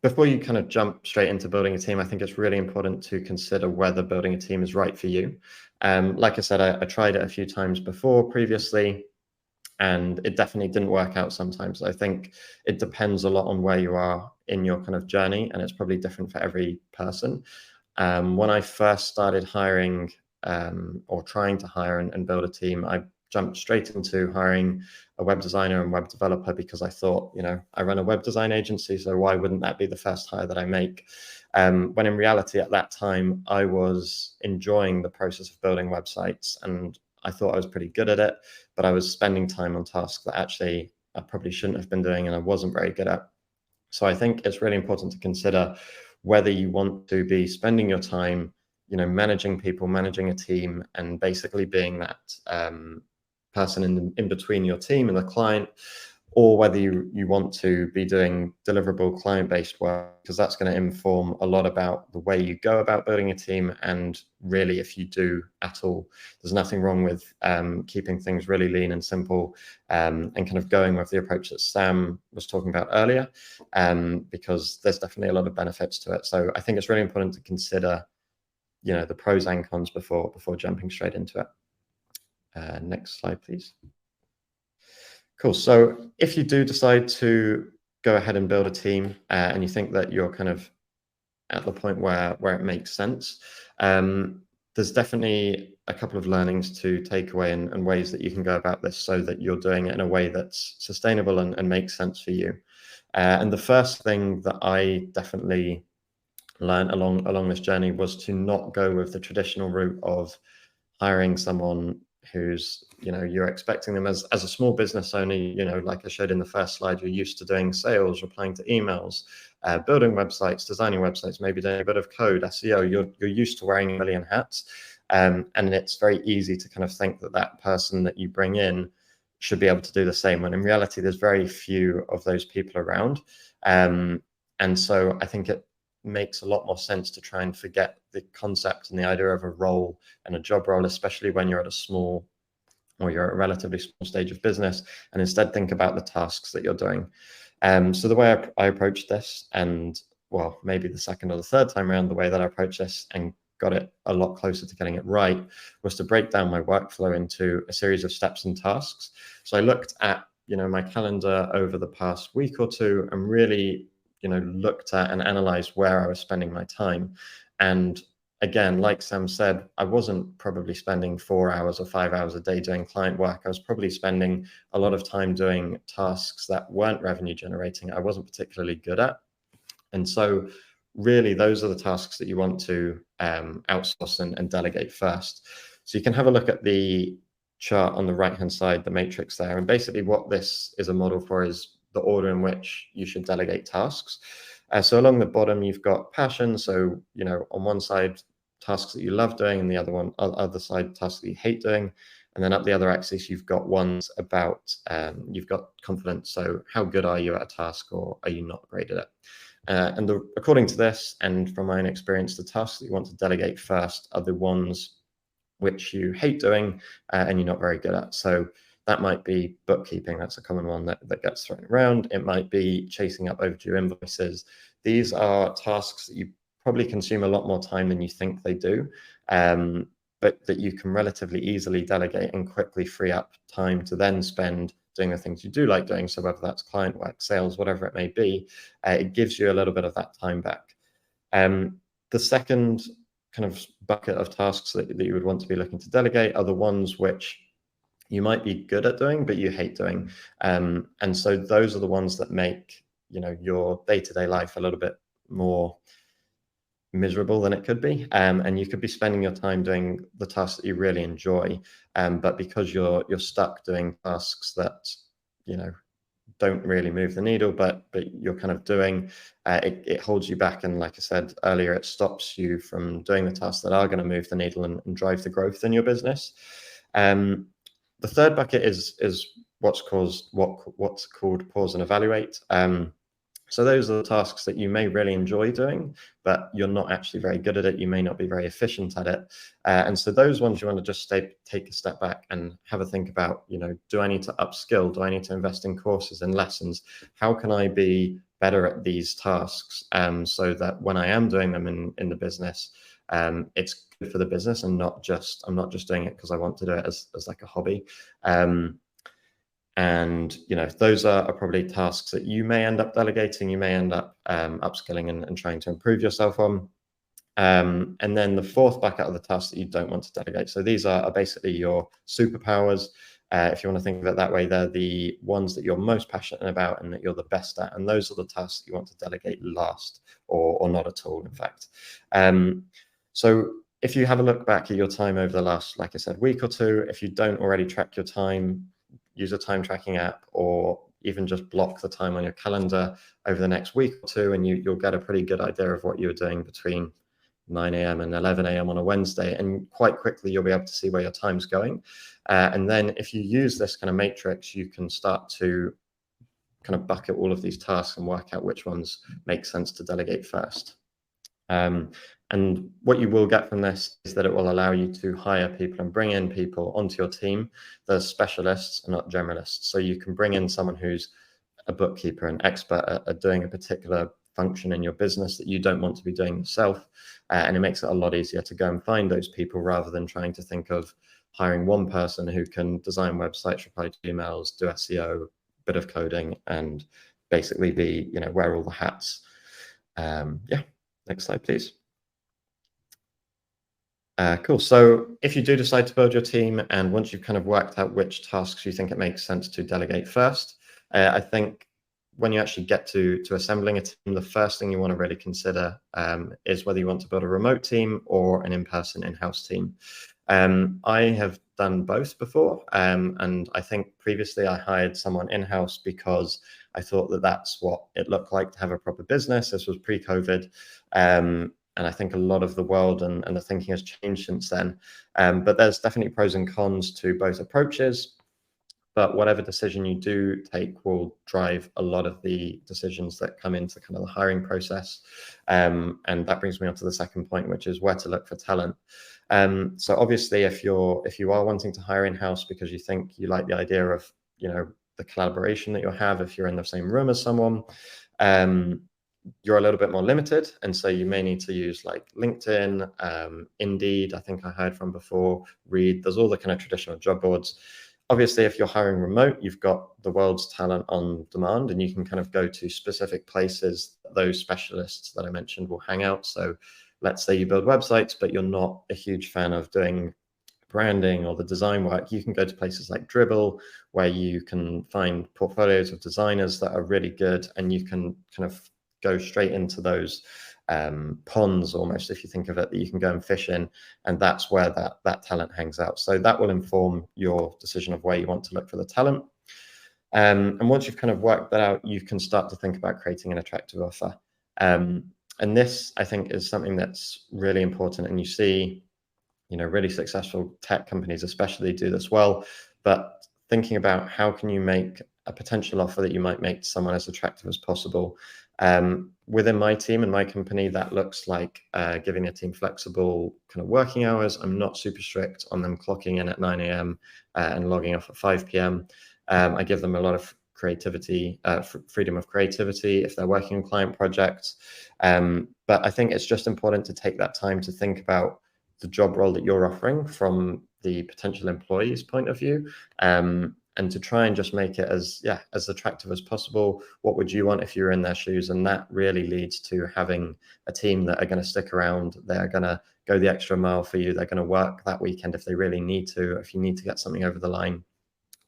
Before you kind of jump straight into building a team, I think it's really important to consider whether building a team is right for you. Like I said, I tried it a few times before previously, and it definitely didn't work out sometimes. I think it depends a lot on where you are in your kind of journey, and it's probably different for every person. When I first started hiring or trying to hire and build a team, I jumped straight into hiring a web designer and web developer because I thought, I run a web design agency, so why wouldn't that be the first hire that I make? When in reality, at that time, I was enjoying the process of building websites and I thought I was pretty good at it, but I was spending time on tasks that actually I probably shouldn't have been doing and I wasn't very good at. So I think it's really important to consider whether you want to be spending your time, managing people, managing a team, and basically being that person in between your team and the client, or whether you want to be doing deliverable client-based work, because that's going to inform a lot about the way you go about building a team. And really, if you do at all, there's nothing wrong with keeping things really lean and simple and kind of going with the approach that Sam was talking about earlier, because there's definitely a lot of benefits to it. So I think it's really important to consider, the pros and cons before jumping straight into it. Next slide, please. Cool. So if you do decide to go ahead and build a team and you think that you're kind of at the point where it makes sense, there's definitely a couple of learnings to take away and ways that you can go about this so that you're doing it in a way that's sustainable and makes sense for you. And the first thing that I definitely learned along this journey was to not go with the traditional route of hiring someone who's, you're expecting them as a small business owner, like I showed in the first slide, you're used to doing sales, replying to emails, building websites, designing websites, maybe doing a bit of code, SEO. You're used to wearing a million hats. And it's very easy to kind of think that person that you bring in should be able to do the same, when in reality, there's very few of those people around. And so I think it makes a lot more sense to try and forget the concept and the idea of a role and a job role, especially when you're at you're at a relatively small stage of business, and instead think about the tasks that you're doing. So the way I approached this, and well, maybe the second or the third time around, the way that I approached this and got it a lot closer to getting it right was to break down my workflow into a series of steps and tasks. So I looked at, my calendar over the past week or two and really, looked at and analyzed where I was spending my time. And again, like Sam said, I wasn't probably spending 4 hours or 5 hours a day doing client work. I was probably spending a lot of time doing tasks that weren't revenue generating, I wasn't particularly good at. And so really, those are the tasks that you want to outsource and delegate first. So you can have a look at the chart on the right-hand side, the matrix there. And basically what this is a model for is the order in which you should delegate tasks. So along the bottom, you've got passion. So, on one side, tasks that you love doing, and the other side, tasks that you hate doing. And then up the other axis, you've got ones about, you've got confidence. So how good are you at a task, or are you not great at it? According to this, and from my own experience, the tasks that you want to delegate first are the ones which you hate doing and you're not very good at. So that might be bookkeeping. That's a common one that gets thrown around. It might be chasing up overdue invoices. These are tasks that you probably consume a lot more time than you think they do, but that you can relatively easily delegate and quickly free up time to then spend doing the things you do like doing. So whether that's client work, sales, whatever it may be, it gives you a little bit of that time back. The second kind of bucket of tasks that you would want to be looking to delegate are the ones which you might be good at doing, but you hate doing. And so those are the ones that make, your day-to-day life a little bit more miserable than it could be. And you could be spending your time doing the tasks that you really enjoy. But because you're stuck doing tasks that, don't really move the needle, but you're kind of doing, it holds you back. And like I said earlier, it stops you from doing the tasks that are going to move the needle and drive the growth in your business. The third bucket is what's called pause and evaluate. So those are the tasks that you may really enjoy doing, but you're not actually very good at it. You may not be very efficient at it. And so those ones you want to just take a step back and have a think about, do I need to upskill? Do I need to invest in courses and lessons? How can I be better at these tasks so that when I am doing them in the business, it's good for the business and I'm not just doing it because I want to do it as like a hobby. And, those are probably tasks that you may end up delegating, you may end up upskilling and trying to improve yourself on. And then the fourth bucket are the tasks that you don't want to delegate. So these are basically your superpowers. If you want to think of it that way, they're the ones that you're most passionate about and that you're the best at. And those are the tasks that you want to delegate last or not at all, in fact. So if you have a look back at your time over the last, like I said, week or two, if you don't already track your time, use a time tracking app, or even just block the time on your calendar over the next week or two, and you'll get a pretty good idea of what you're doing between 9 a.m. and 11 a.m. on a Wednesday. And quite quickly, you'll be able to see where your time's going. And then if you use this kind of matrix, you can start to kind of bucket all of these tasks and work out which ones make sense to delegate first. And what you will get from this is that it will allow you to hire people and bring in people onto your team that are specialists and not generalists. So you can bring in someone who's a bookkeeper, an expert at doing a particular function in your business that you don't want to be doing yourself. And it makes it a lot easier to go and find those people rather than trying to think of hiring one person who can design websites, reply to emails, do SEO, bit of coding, and basically be, wear all the hats. Yeah, next slide, please. Cool. So if you do decide to build your team, and once you've kind of worked out which tasks you think it makes sense to delegate first, I think when you actually get to assembling a team, the first thing you want to really consider is whether you want to build a remote team or an in-person in-house team. I have done both before, and I think previously I hired someone in-house because I thought that that's what it looked like to have a proper business. This was pre-COVID. And I think a lot of the world and the thinking has changed since then. But there's definitely pros and cons to both approaches. But whatever decision you do take will drive a lot of the decisions that come into kind of the hiring process. And that brings me on to the second point, which is where to look for talent. So obviously, if you are wanting to hire in-house because you think you like the idea of, the collaboration that you'll have if you're in the same room as someone, you're a little bit more limited. And so you may need to use like LinkedIn, Indeed, I think I heard from before, Reed, there's all the kind of traditional job boards. Obviously, if you're hiring remote, you've got the world's talent on demand, and you can kind of go to specific places that those specialists that I mentioned will hang out. So let's say you build websites, but you're not a huge fan of doing branding or the design work. You can go to places like Dribbble, where you can find portfolios of designers that are really good, and you can kind of go straight into those ponds almost, if you think of it, that you can go and fish in, and that's where that talent hangs out. So that will inform your decision of where you want to look for the talent. And once you've kind of worked that out, you can start to think about creating an attractive offer. And this, I think, is something that's really important, and you see, really successful tech companies especially do this well. But thinking about how can you make a potential offer that you might make to someone as attractive as possible. Within my team and my company, that looks like giving a team flexible kind of working hours. I'm not super strict on them clocking in at 9 a.m. And logging off at 5 p.m. I give them a lot of creativity, freedom of creativity if they're working on client projects. But I think it's just important to take that time to think about the job role that you're offering from the potential employee's point of view. And to try and just make it as attractive as possible. What would you want if you were in their shoes? And that really leads to having a team that are going to stick around. They're going to go the extra mile for you. They're going to work that weekend if they really need to, if you need to get something over the line.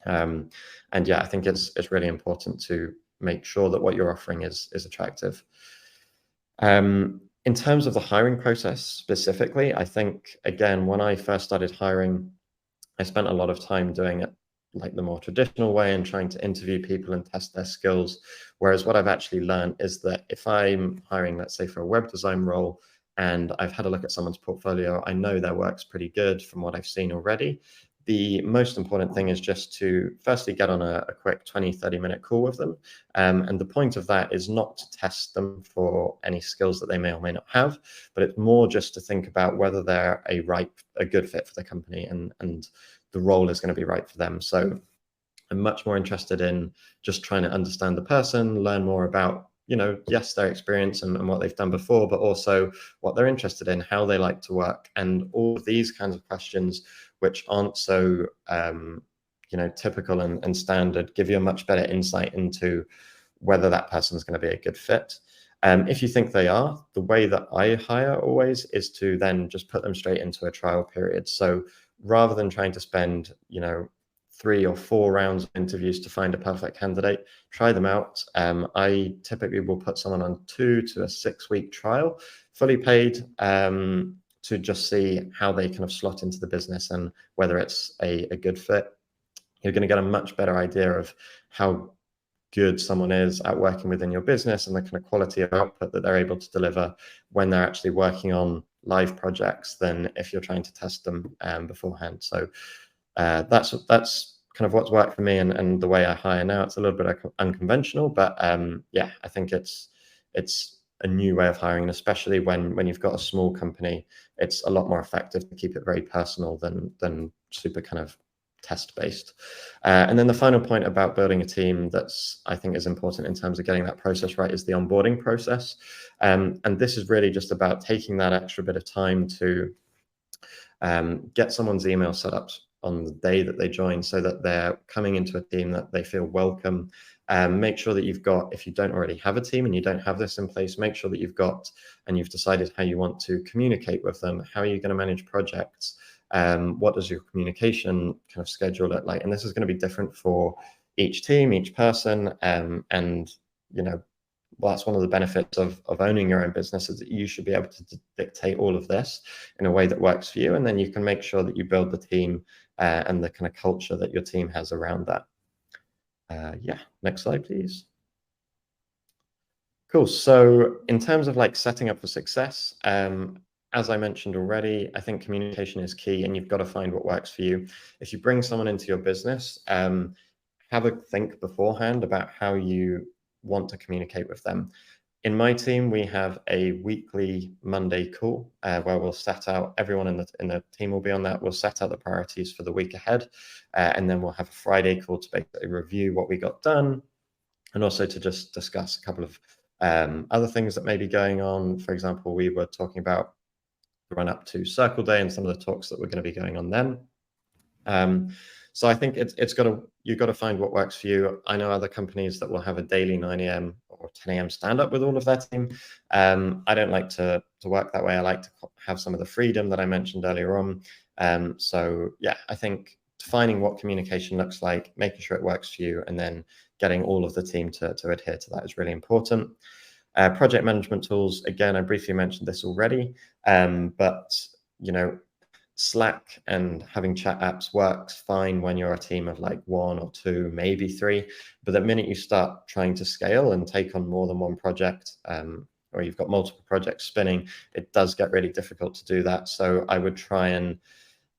And I think it's really important to make sure that what you're offering is attractive. In terms of the hiring process specifically, I think, again, when I first started hiring, I spent a lot of time doing it like the more traditional way and trying to interview people and test their skills. Whereas what I've actually learned is that if I'm hiring, let's say, for a web design role, and I've had a look at someone's portfolio, I know their work's pretty good from what I've seen already. The most important thing is just to firstly get on a quick 20-30 minute call with them. And the point of that is not to test them for any skills that they may or may not have, but it's more just to think about whether they're a good fit for the company and the role is going to be right for them. So I'm much more interested in just trying to understand the person, learn more about, yes, their experience and what they've done before, but also what they're interested in, how they like to work. And all of these kinds of questions, which aren't so, typical and standard, give you a much better insight into whether that person's going to be a good fit. If you think they are, the way that I hire always is to then just put them straight into a trial period. So rather than trying to spend, 3 or 4 rounds of interviews to find a perfect candidate, try them out. I typically will put someone on 2 to a 6-week trial, fully paid, to just see how they kind of slot into the business and whether it's a good fit. You're going to get a much better idea of how good someone is at working within your business and the kind of quality of output that they're able to deliver when they're actually working on live projects than if you're trying to test them beforehand. So that's kind of what's worked for me and the way I hire now. It's a little bit unconventional, but I think it's a new way of hiring, and especially when you've got a small company, it's a lot more effective to keep it very personal than super kind of test-based. And then the final point about building a team that's, I think, is important in terms of getting that process right is the onboarding process. And this is really just about taking that extra bit of time to get someone's email set up on the day that they join, so that they're coming into a team that they feel welcome. Make sure that you've got, if you don't already have a team and you don't have this in place, make sure that you've got and you've decided how you want to communicate with them. How are you going to manage projects? What does your communication kind of schedule look like? And this is going to be different for each team, each person, and you know, well, that's one of the benefits of owning your own business, is that you should be able to dictate all of this in a way that works for you, and then you can make sure that you build the team and the kind of culture that your team has around that. Yeah, next slide, please. Cool. So in terms of like setting up for success, as I mentioned already, I think communication is key, and you've got to find what works for you. If you bring someone into your business, have a think beforehand about how you want to communicate with them. In my team, we have a weekly Monday call where we'll set out, everyone in the team will be on that. We'll set out the priorities for the week ahead, and then we'll have a Friday call to basically review what we got done, and also to just discuss a couple of other things that may be going on. For example, we were talking about the run up to Circle Day and some of the talks that were going to be going on then. So I think you've got to find what works for you. I know other companies that will have a daily 9 a.m. or 10 a.m. stand up with all of their team. I don't like to work that way. I like to have some of the freedom that I mentioned earlier on. So yeah, I think defining what communication looks like, making sure it works for you, and then getting all of the team to adhere to that is really important. Project management tools, again, I briefly mentioned this already, but you know, Slack and having chat apps works fine when you're a team of like 1 or 2, maybe 3. But the minute you start trying to scale and take on more than one project, or you've got multiple projects spinning, it does get really difficult to do that. So I would try and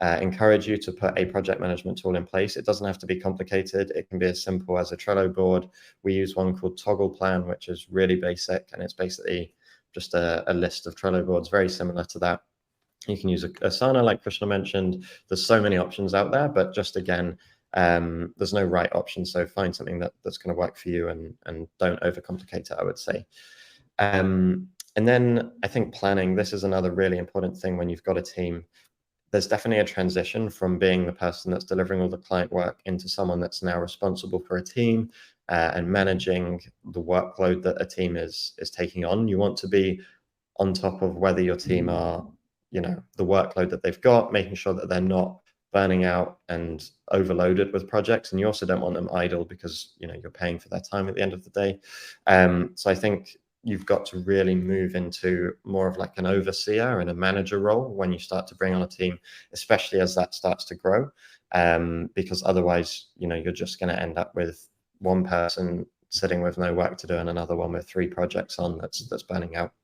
encourage you to put a project management tool in place. It doesn't have to be complicated. It can be as simple as a Trello board. We use one called Toggle Plan, which is really basic, and it's basically just a list of Trello boards, very similar to that. You can use Asana, like Krishna mentioned. There's so many options out there, but just again, there's no right option. So find something that's going to work for you, and don't overcomplicate it, I would say. And then I think planning, this is another really important thing when you've got a team. There's definitely a transition from being the person that's delivering all the client work into someone that's now responsible for a team and managing the workload that a team is taking on. You want to be on top of whether your team are, the workload that they've got, making sure that they're not burning out and overloaded with projects. And you also don't want them idle, because, you're paying for their time at the end of the day. So I think you've got to really move into more of like an overseer and a manager role when you start to bring on a team, especially as that starts to grow. Because otherwise, you're just going to end up with one person sitting with no work to do and another one with 3 projects on that's burning out.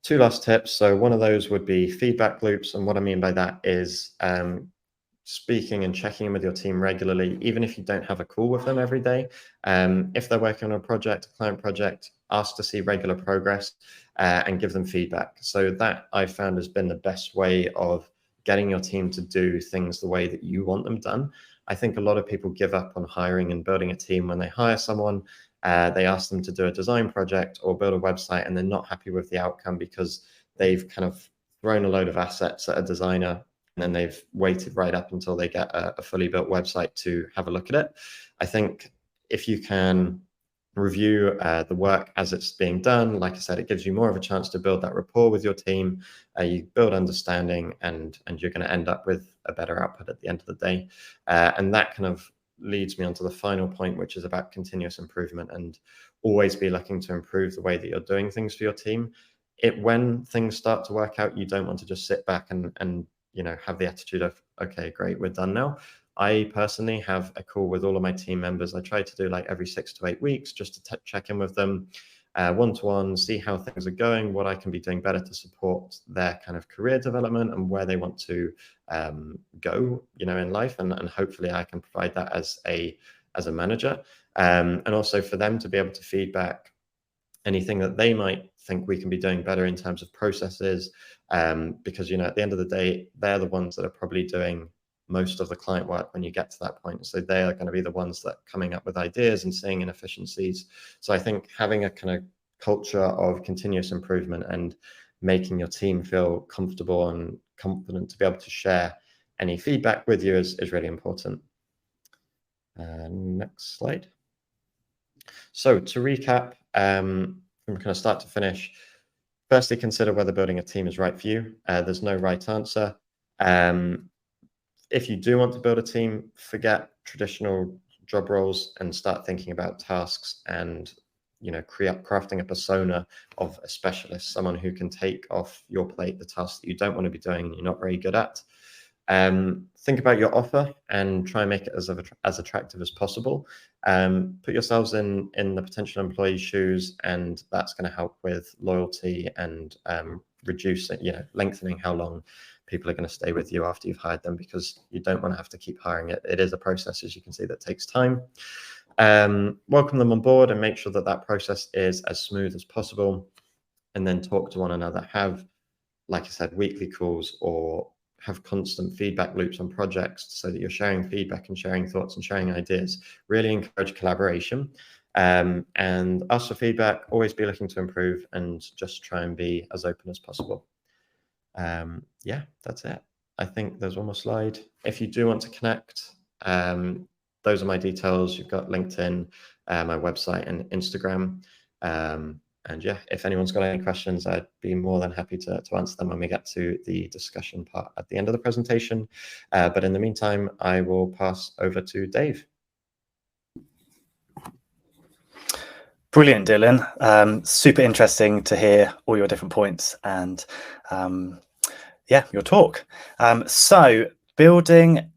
2 last tips. So one of those would be feedback loops. And what I mean by that is speaking and checking in with your team regularly, even if you don't have a call with them every day. If they're working on a project, a client project, ask to see regular progress and give them feedback. So that I've found has been the best way of getting your team to do things the way that you want them done. I think a lot of people give up on hiring and building a team when they hire someone. They ask them to do a design project or build a website, and they're not happy with the outcome because they've kind of thrown a load of assets at a designer, and then they've waited right up until they get a fully built website to have a look at it. I think if you can review the work as it's being done, like I said, it gives you more of a chance to build that rapport with your team. You build understanding, and you're going to end up with a better output at the end of the day. And that kind of leads me on to the final point, which is about continuous improvement, and always be looking to improve the way that you're doing things for your team. When things start to work out, you don't want to just sit back and have the attitude of, okay, great, we're done now. I personally have a call with all of my team members. I try to do like every 6 to 8 weeks, just to check in with them one-to-one, see how things are going, what I can be doing better to support their kind of career development and where they want to go, in life. And hopefully I can provide that as a manager. And also for them to be able to feedback anything that they might think we can be doing better in terms of processes, because, at the end of the day, they're the ones that are probably doing most of the client work when you get to that point. So they are going to be the ones that are coming up with ideas and seeing inefficiencies. So I think having a kind of culture of continuous improvement and making your team feel comfortable and confident to be able to share any feedback with you is really important. Next slide. So to recap, from kind of start to finish, firstly, consider whether building a team is right for you. There's no right answer. If you do want to build a team, forget traditional job roles and start thinking about tasks and, you know, crafting a persona of a specialist, someone who can take off your plate the tasks that you don't want to be doing and you're not very good at. Think about your offer and try and make it as attractive as possible. Put yourselves in the potential employee's shoes, and that's going to help with loyalty and reduce, you know, lengthening how long people are going to stay with you after you've hired them, because you don't want to have to keep hiring it. It is a process, as you can see, that takes time. Welcome them on board and make sure that that process is as smooth as possible, and then talk to one another. Have, like I said, weekly calls or have constant feedback loops on projects so that you're sharing feedback and sharing thoughts and sharing ideas. Really encourage collaboration, and ask for feedback, always be looking to improve, and just try and be as open as possible. Yeah, that's it. I think there's one more slide. If you do want to connect, those are my details. You've got LinkedIn, my website and Instagram. And yeah, if anyone's got any questions, I'd be more than happy to answer them when we get to the discussion part at the end of the presentation. But in the meantime, I will pass over to Dave. Brilliant, Dylan. Super interesting to hear all your different points and yeah, your talk. So building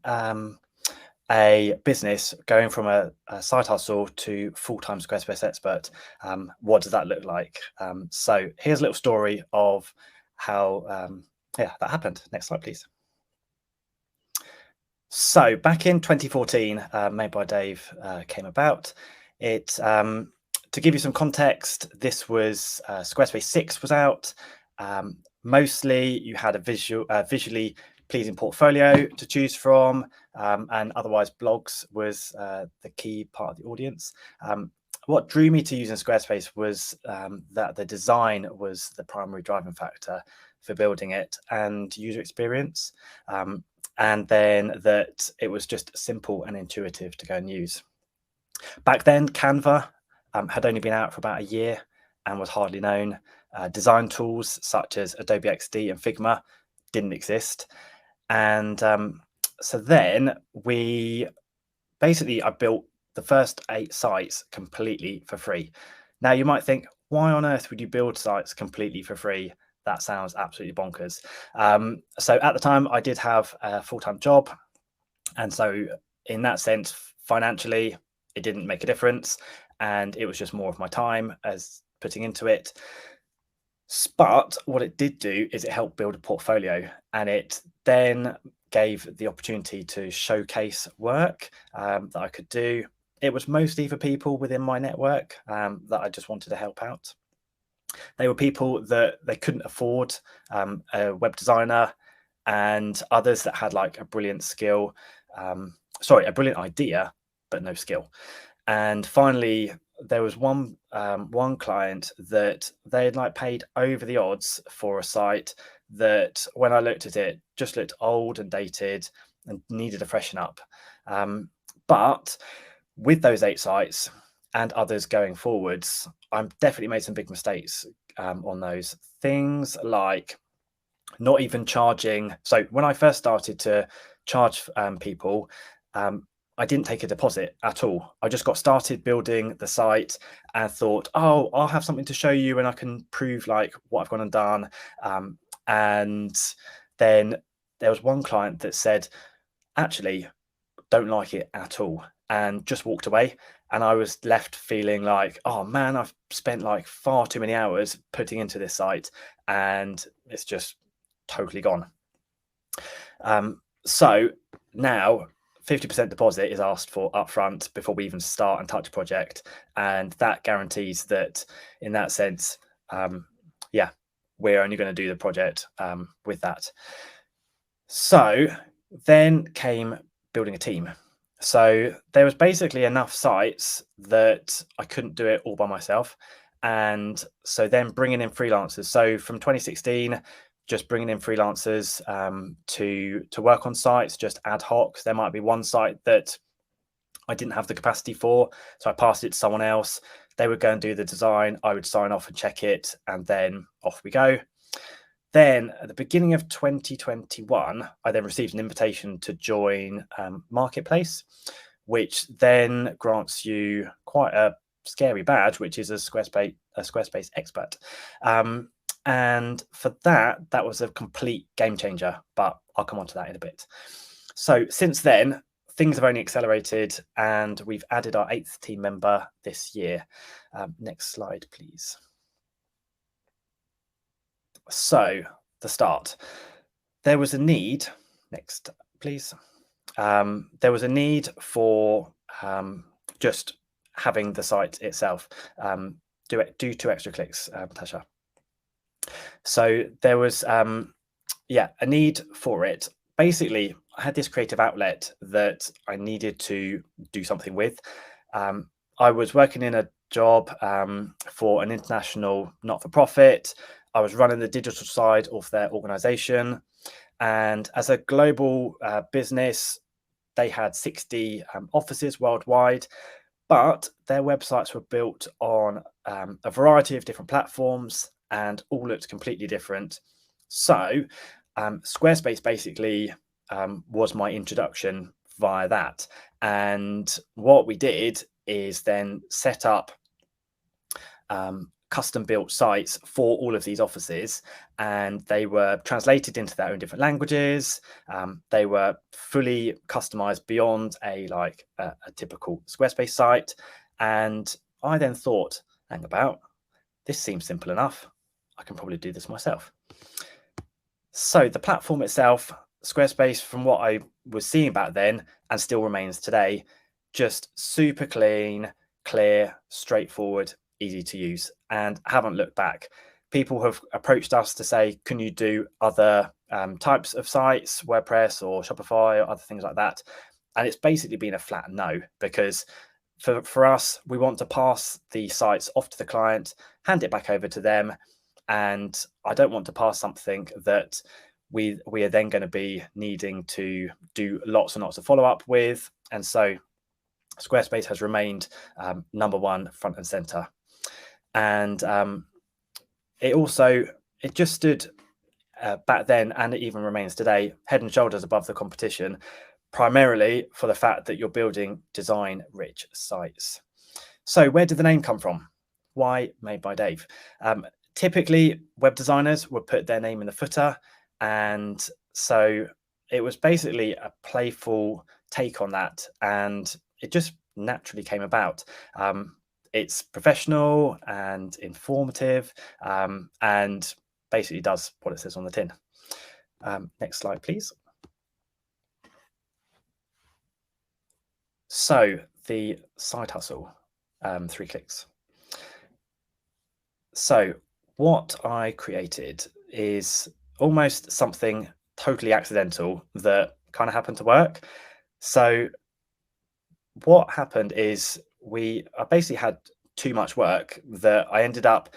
a business, going from a side hustle to full-time Squarespace expert, what does that look like? So here's a little story of how yeah, that happened. Next slide, please. So back in 2014, Made by Dave came about. It, to give you some context, this was Squarespace 6 was out. Mostly you had a visually pleasing portfolio to choose from, and otherwise blogs was the key part of the audience. What drew me to using Squarespace was that the design was the primary driving factor for building it, and user experience, and then that it was just simple and intuitive to go and use. Back then, Canva had only been out for about a year and was hardly known. Design tools such as Adobe XD and Figma didn't exist. And so then I built the first 8 sites completely for free. Now you might think, why on earth would you build sites completely for free? That sounds absolutely bonkers. So at the time I did have a full-time job. And so in that sense, financially, it didn't make a difference. And it was just more of my time as putting into it. But what it did do is it helped build a portfolio, and it then gave the opportunity to showcase work that I could do. It was mostly for people within my network that I just wanted to help out. They were people that they couldn't afford a web designer, and others that had like a brilliant skill, a brilliant idea, but no skill. And finally, there was one client that they had like paid over the odds for a site that, when I looked at it, just looked old and dated and needed a freshen up. But with those 8 sites and others going forwards, I've definitely made some big mistakes on those things, like not even charging. So when I first started to charge people, I didn't take a deposit at all. I just got started building the site and thought, oh, I'll have something to show you and I can prove like what I've gone and done. And then there was one client that said, actually, don't like it at all, and just walked away. And I was left feeling like, oh man, I've spent like far too many hours putting into this site and it's just totally gone. So now 50% deposit is asked for upfront before we even start and touch a project. And that guarantees that in that sense, yeah, we're only going to do the project with that. So then came building a team. So there was basically enough sites that I couldn't do it all by myself. And so then bringing in freelancers. So from 2016, just bringing in freelancers to work on sites, just ad hoc. There might be one site that I didn't have the capacity for, so I passed it to someone else. They would go and do the design. I would sign off and check it, and then off we go. Then at the beginning of 2021, I then received an invitation to join Marketplace, which then grants you quite a scary badge, which is a Squarespace expert. And for that was a complete game changer, but I'll come on to that in a bit. So since then, things have only accelerated, and we've added our 8th team member this year. Next slide, please. So the start, there was a need, next please. There was a need for just having the site itself do 2 extra clicks, Tasha. So there was a need for it. Basically, I had this creative outlet that I needed to do something with. I was working in a job for an international not-for-profit. I was running the digital side of their organization. And as a global business, they had 60 offices worldwide, but their websites were built on a variety of different platforms and all looked completely different. So Squarespace basically was my introduction via that. And what we did is then set up custom built sites for all of these offices, and they were translated into their own different languages. They were fully customized beyond a typical Squarespace site. And I then thought, hang about, this seems simple enough. I can probably do this myself. So the platform itself, Squarespace, from what I was seeing back then and still remains today, just super clean, clear, straightforward, easy to use, and haven't looked back. People have approached us to say, can you do other types of sites, WordPress or Shopify or other things like that? And it's basically been a flat no, because for us, we want to pass the sites off to the client, hand it back over to them. And I don't want to pass something that we are then going to be needing to do lots and lots of follow-up with. And so Squarespace has remained number one, front and center. And it just stood back then, and it even remains today, head and shoulders above the competition, primarily for the fact that you're building design-rich sites. So where did the name come from? Why Made by Dave? Typically, web designers would put their name in the footer, and so it was basically a playful take on that, and it just naturally came about. It's professional and informative, and basically does what it says on the tin. Next slide, please. So the side hustle, 3 clicks. So what I created is almost something totally accidental that kind of happened to work. So what happened is I basically had too much work that I ended up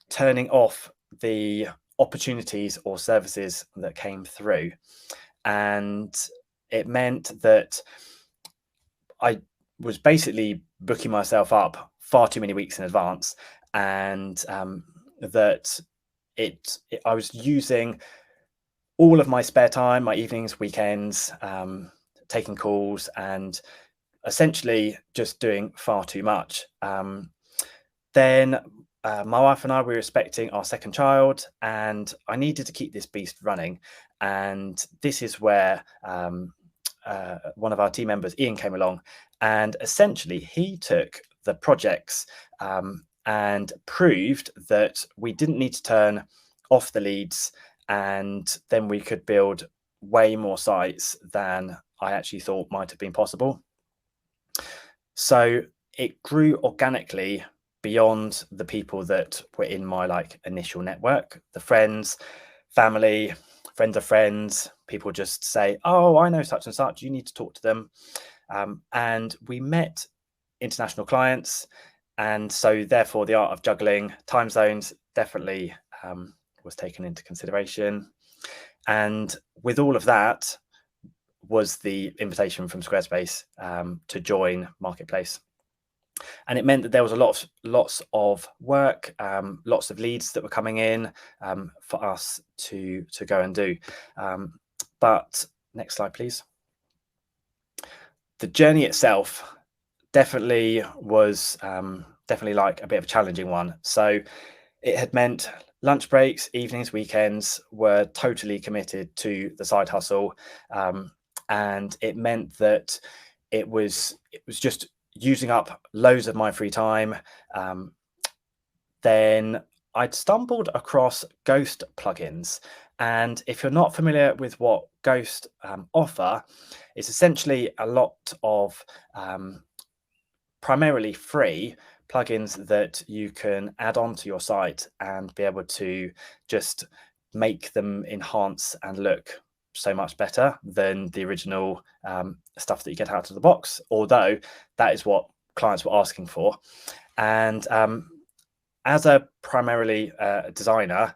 turning off the opportunities or services that came through. And it meant that I was basically booking myself up far too many weeks in advance, and that I was using all of my spare time, my evenings, weekends, taking calls, and essentially just doing far too much. Then my wife and I were expecting our 2nd child, and I needed to keep this beast running. And this is where one of our team members, Ian, came along, and essentially he took the projects and proved that we didn't need to turn off the leads, and then we could build way more sites than I actually thought might have been possible. So it grew organically beyond the people that were in my initial network, the friends, family, friends of friends. People just say, oh, I know such and such, you need to talk to them. And we met international clients. And so therefore the art of juggling time zones definitely was taken into consideration. And with all of that was the invitation from Squarespace to join Marketplace. And it meant that there was lots of work, lots of leads that were coming in for us to go and do. But next slide, please. The journey itself definitely was definitely like a bit of a challenging one. So it had meant lunch breaks, evenings, weekends were totally committed to the side hustle, and it meant that it was just using up loads of my free time. Then I'd stumbled across Ghost plugins. And if you're not familiar with what Ghost offer, it's essentially a lot of primarily free plugins that you can add on to your site and be able to just make them enhance and look so much better than the original stuff that you get out of the box, although that is what clients were asking for. And as a primarily designer,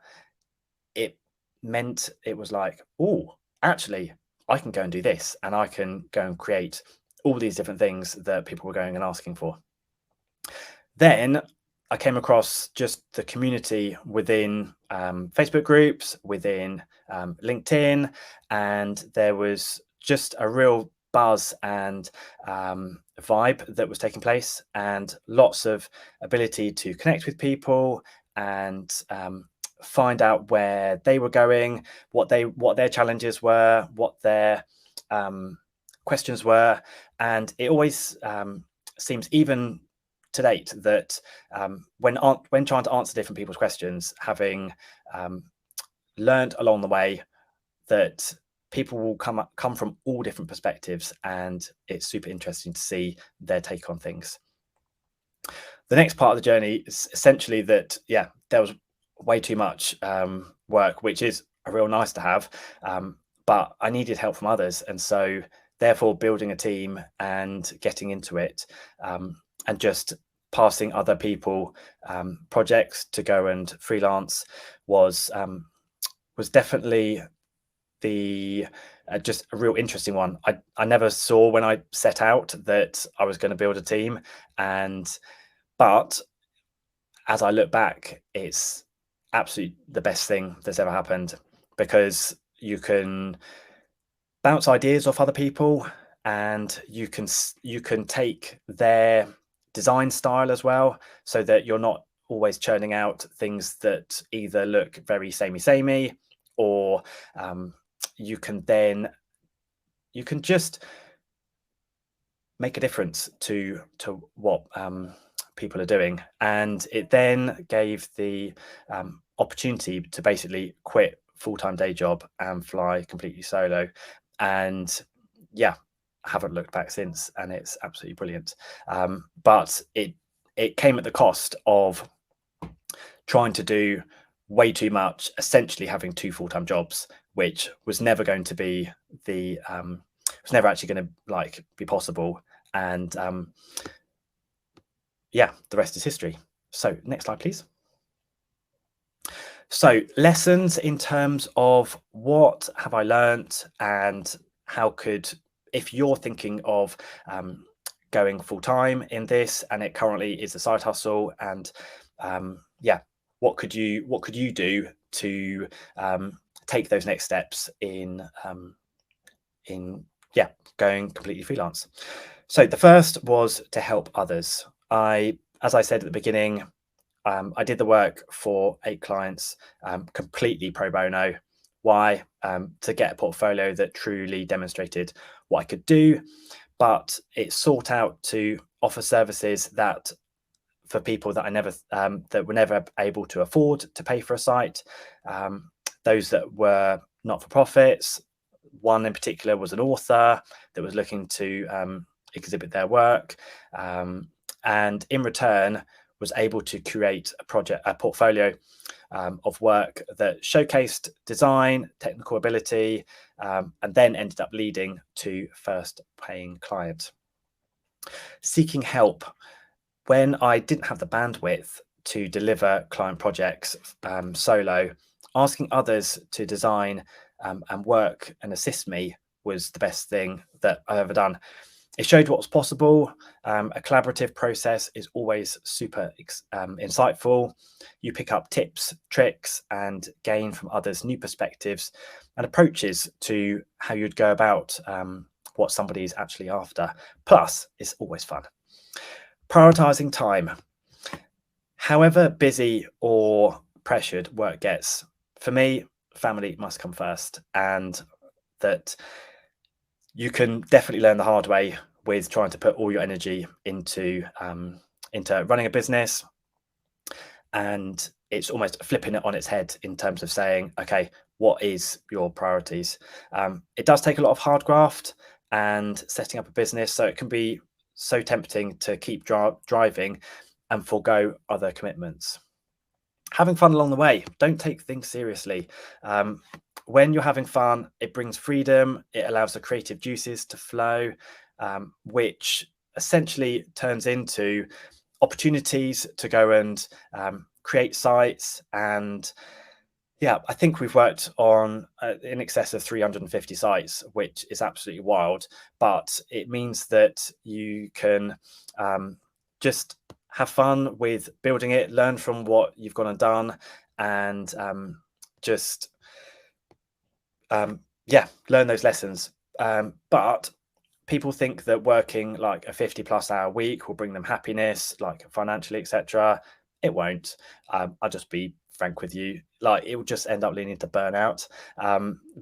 it meant it was like, oh, actually, I can go and do this, and I can go and create all these different things that people were going and asking for. Then I came across just the community within Facebook groups, within LinkedIn, and there was just a real buzz and vibe that was taking place, and lots of ability to connect with people and find out where they were going, what their challenges were, what their questions were. And it always seems, even to date, that when trying to answer different people's questions, having learned along the way that people will come from all different perspectives, and it's super interesting to see their take on things. The next part of the journey is essentially that, yeah, there was way too much work, which is a real nice to have, but I needed help from others. And so therefore building a team and getting into it, and just passing other people projects to go and freelance was definitely the just a real interesting one. I never saw when I set out that I was going to build a team, but as I look back, it's absolutely the best thing that's ever happened, because you can bounce ideas off other people, and you can take their design style as well, so that you're not always churning out things that either look very samey, or you can just make a difference to what people are doing. And it then gave the opportunity to basically quit full-time day job and fly completely solo. And yeah, I haven't looked back since, and it's absolutely brilliant. But it came at the cost of trying to do way too much, essentially having 2 full-time jobs, which was never going to be was never actually going to be possible. And yeah, the rest is history. So next slide, please. So lessons in terms of what have I learned, and how could, if you're thinking of going full-time in this, and it currently is a side hustle, and yeah, what could you do to take those next steps in going completely freelance? So the first was to help others. As I said at the beginning, I did the work for 8 clients completely pro bono. Why? To get a portfolio that truly demonstrated what I could do, but it sought out to offer services that for people that that were never able to afford to pay for a site, those that were not-for-profits. One in particular was an author that was looking to exhibit their work, and in return was able to create a portfolio of work that showcased design, technical ability, and then ended up leading to first paying client. Seeking help. When I didn't have the bandwidth to deliver client projects solo, asking others to design and work and assist me was the best thing that I've ever done. It showed what was possible. A collaborative process is always super insightful. You pick up tips, tricks, and gain from others new perspectives and approaches to how you'd go about what somebody's actually after. Plus, it's always fun. Prioritizing time. However busy or pressured work gets, for me, family must come first, and that you can definitely learn the hard way with trying to put all your energy into running a business, and it's almost flipping it on its head in terms of saying, okay, what is your priorities? It does take a lot of hard graft and setting up a business, so it can be so tempting to keep driving and forego other commitments. Having fun along the way. Don't take things seriously. When you're having fun, it brings freedom. It allows the creative juices to flow, which essentially turns into opportunities to go and create sites. And yeah, I think we've worked on in excess of 350 sites, which is absolutely wild. But it means that you can just have fun with building it, learn from what you've gone and done, and learn those lessons. But people think that working like a 50+ hour week will bring them happiness, like financially, etc. It won't. I'll just be frank with you. Like, it will just end up leading to burnout.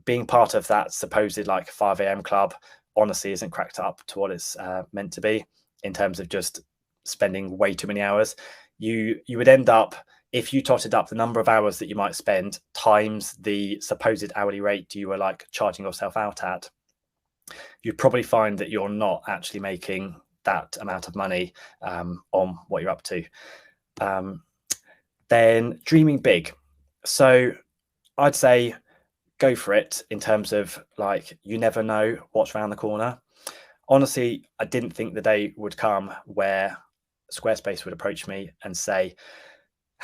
Being part of that supposed like 5 a.m. club honestly isn't cracked up to what it's meant to be in terms of just spending way too many hours. You would end up, if you totted up the number of hours that you might spend times the supposed hourly rate you were like charging yourself out at, you'd probably find that you're not actually making that amount of money on what you're up to. Then dreaming big. So I'd say go for it in terms of like, you never know what's around the corner. Honestly, I didn't think the day would come where Squarespace would approach me and say,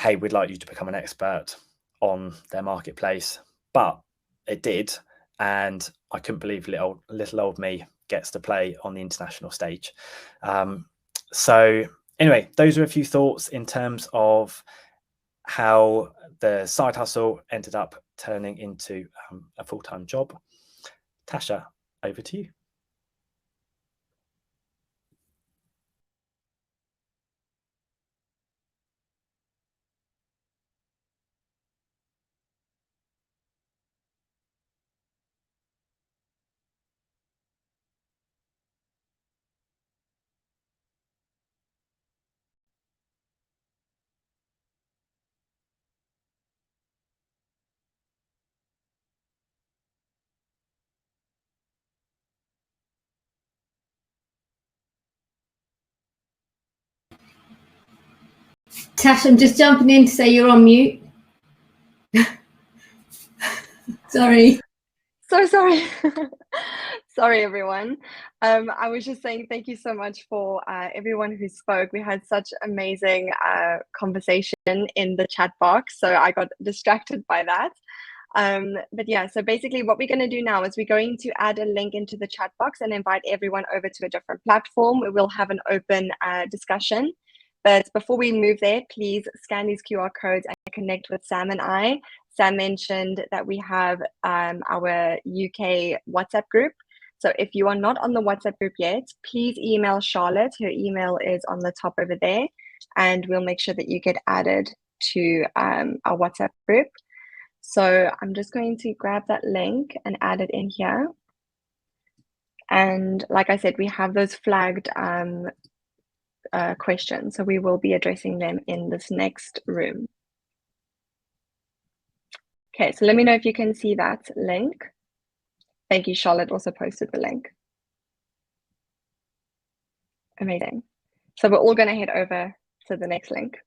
hey, we'd like you to become an expert on their marketplace. But it did. And I couldn't believe little old me gets to play on the international stage. So anyway, those are a few thoughts in terms of how the side hustle ended up turning into a full-time job. Tasha, over to you. Tash, I'm just jumping in to say you're on mute. Sorry. So sorry. Sorry, everyone. I was just saying thank you so much for everyone who spoke. We had such amazing conversation in the chat box, so I got distracted by that. But yeah, so basically what we're going to do now is we're going to add a link into the chat box and invite everyone over to a different platform. We will have an open discussion. But before we move there, please scan these QR codes and connect with Sam and I. Sam mentioned that we have our UK WhatsApp group. So if you are not on the WhatsApp group yet, please email Charlotte. Her email is on the top over there, and we'll make sure that you get added to our WhatsApp group. So I'm just going to grab that link and add it in here. And like I said, we have those flagged questions, so we will be addressing them in this next room. Okay, so let me know if you can see that link. Thank you, Charlotte also posted the link. Amazing. So we're all going to head over to the next link.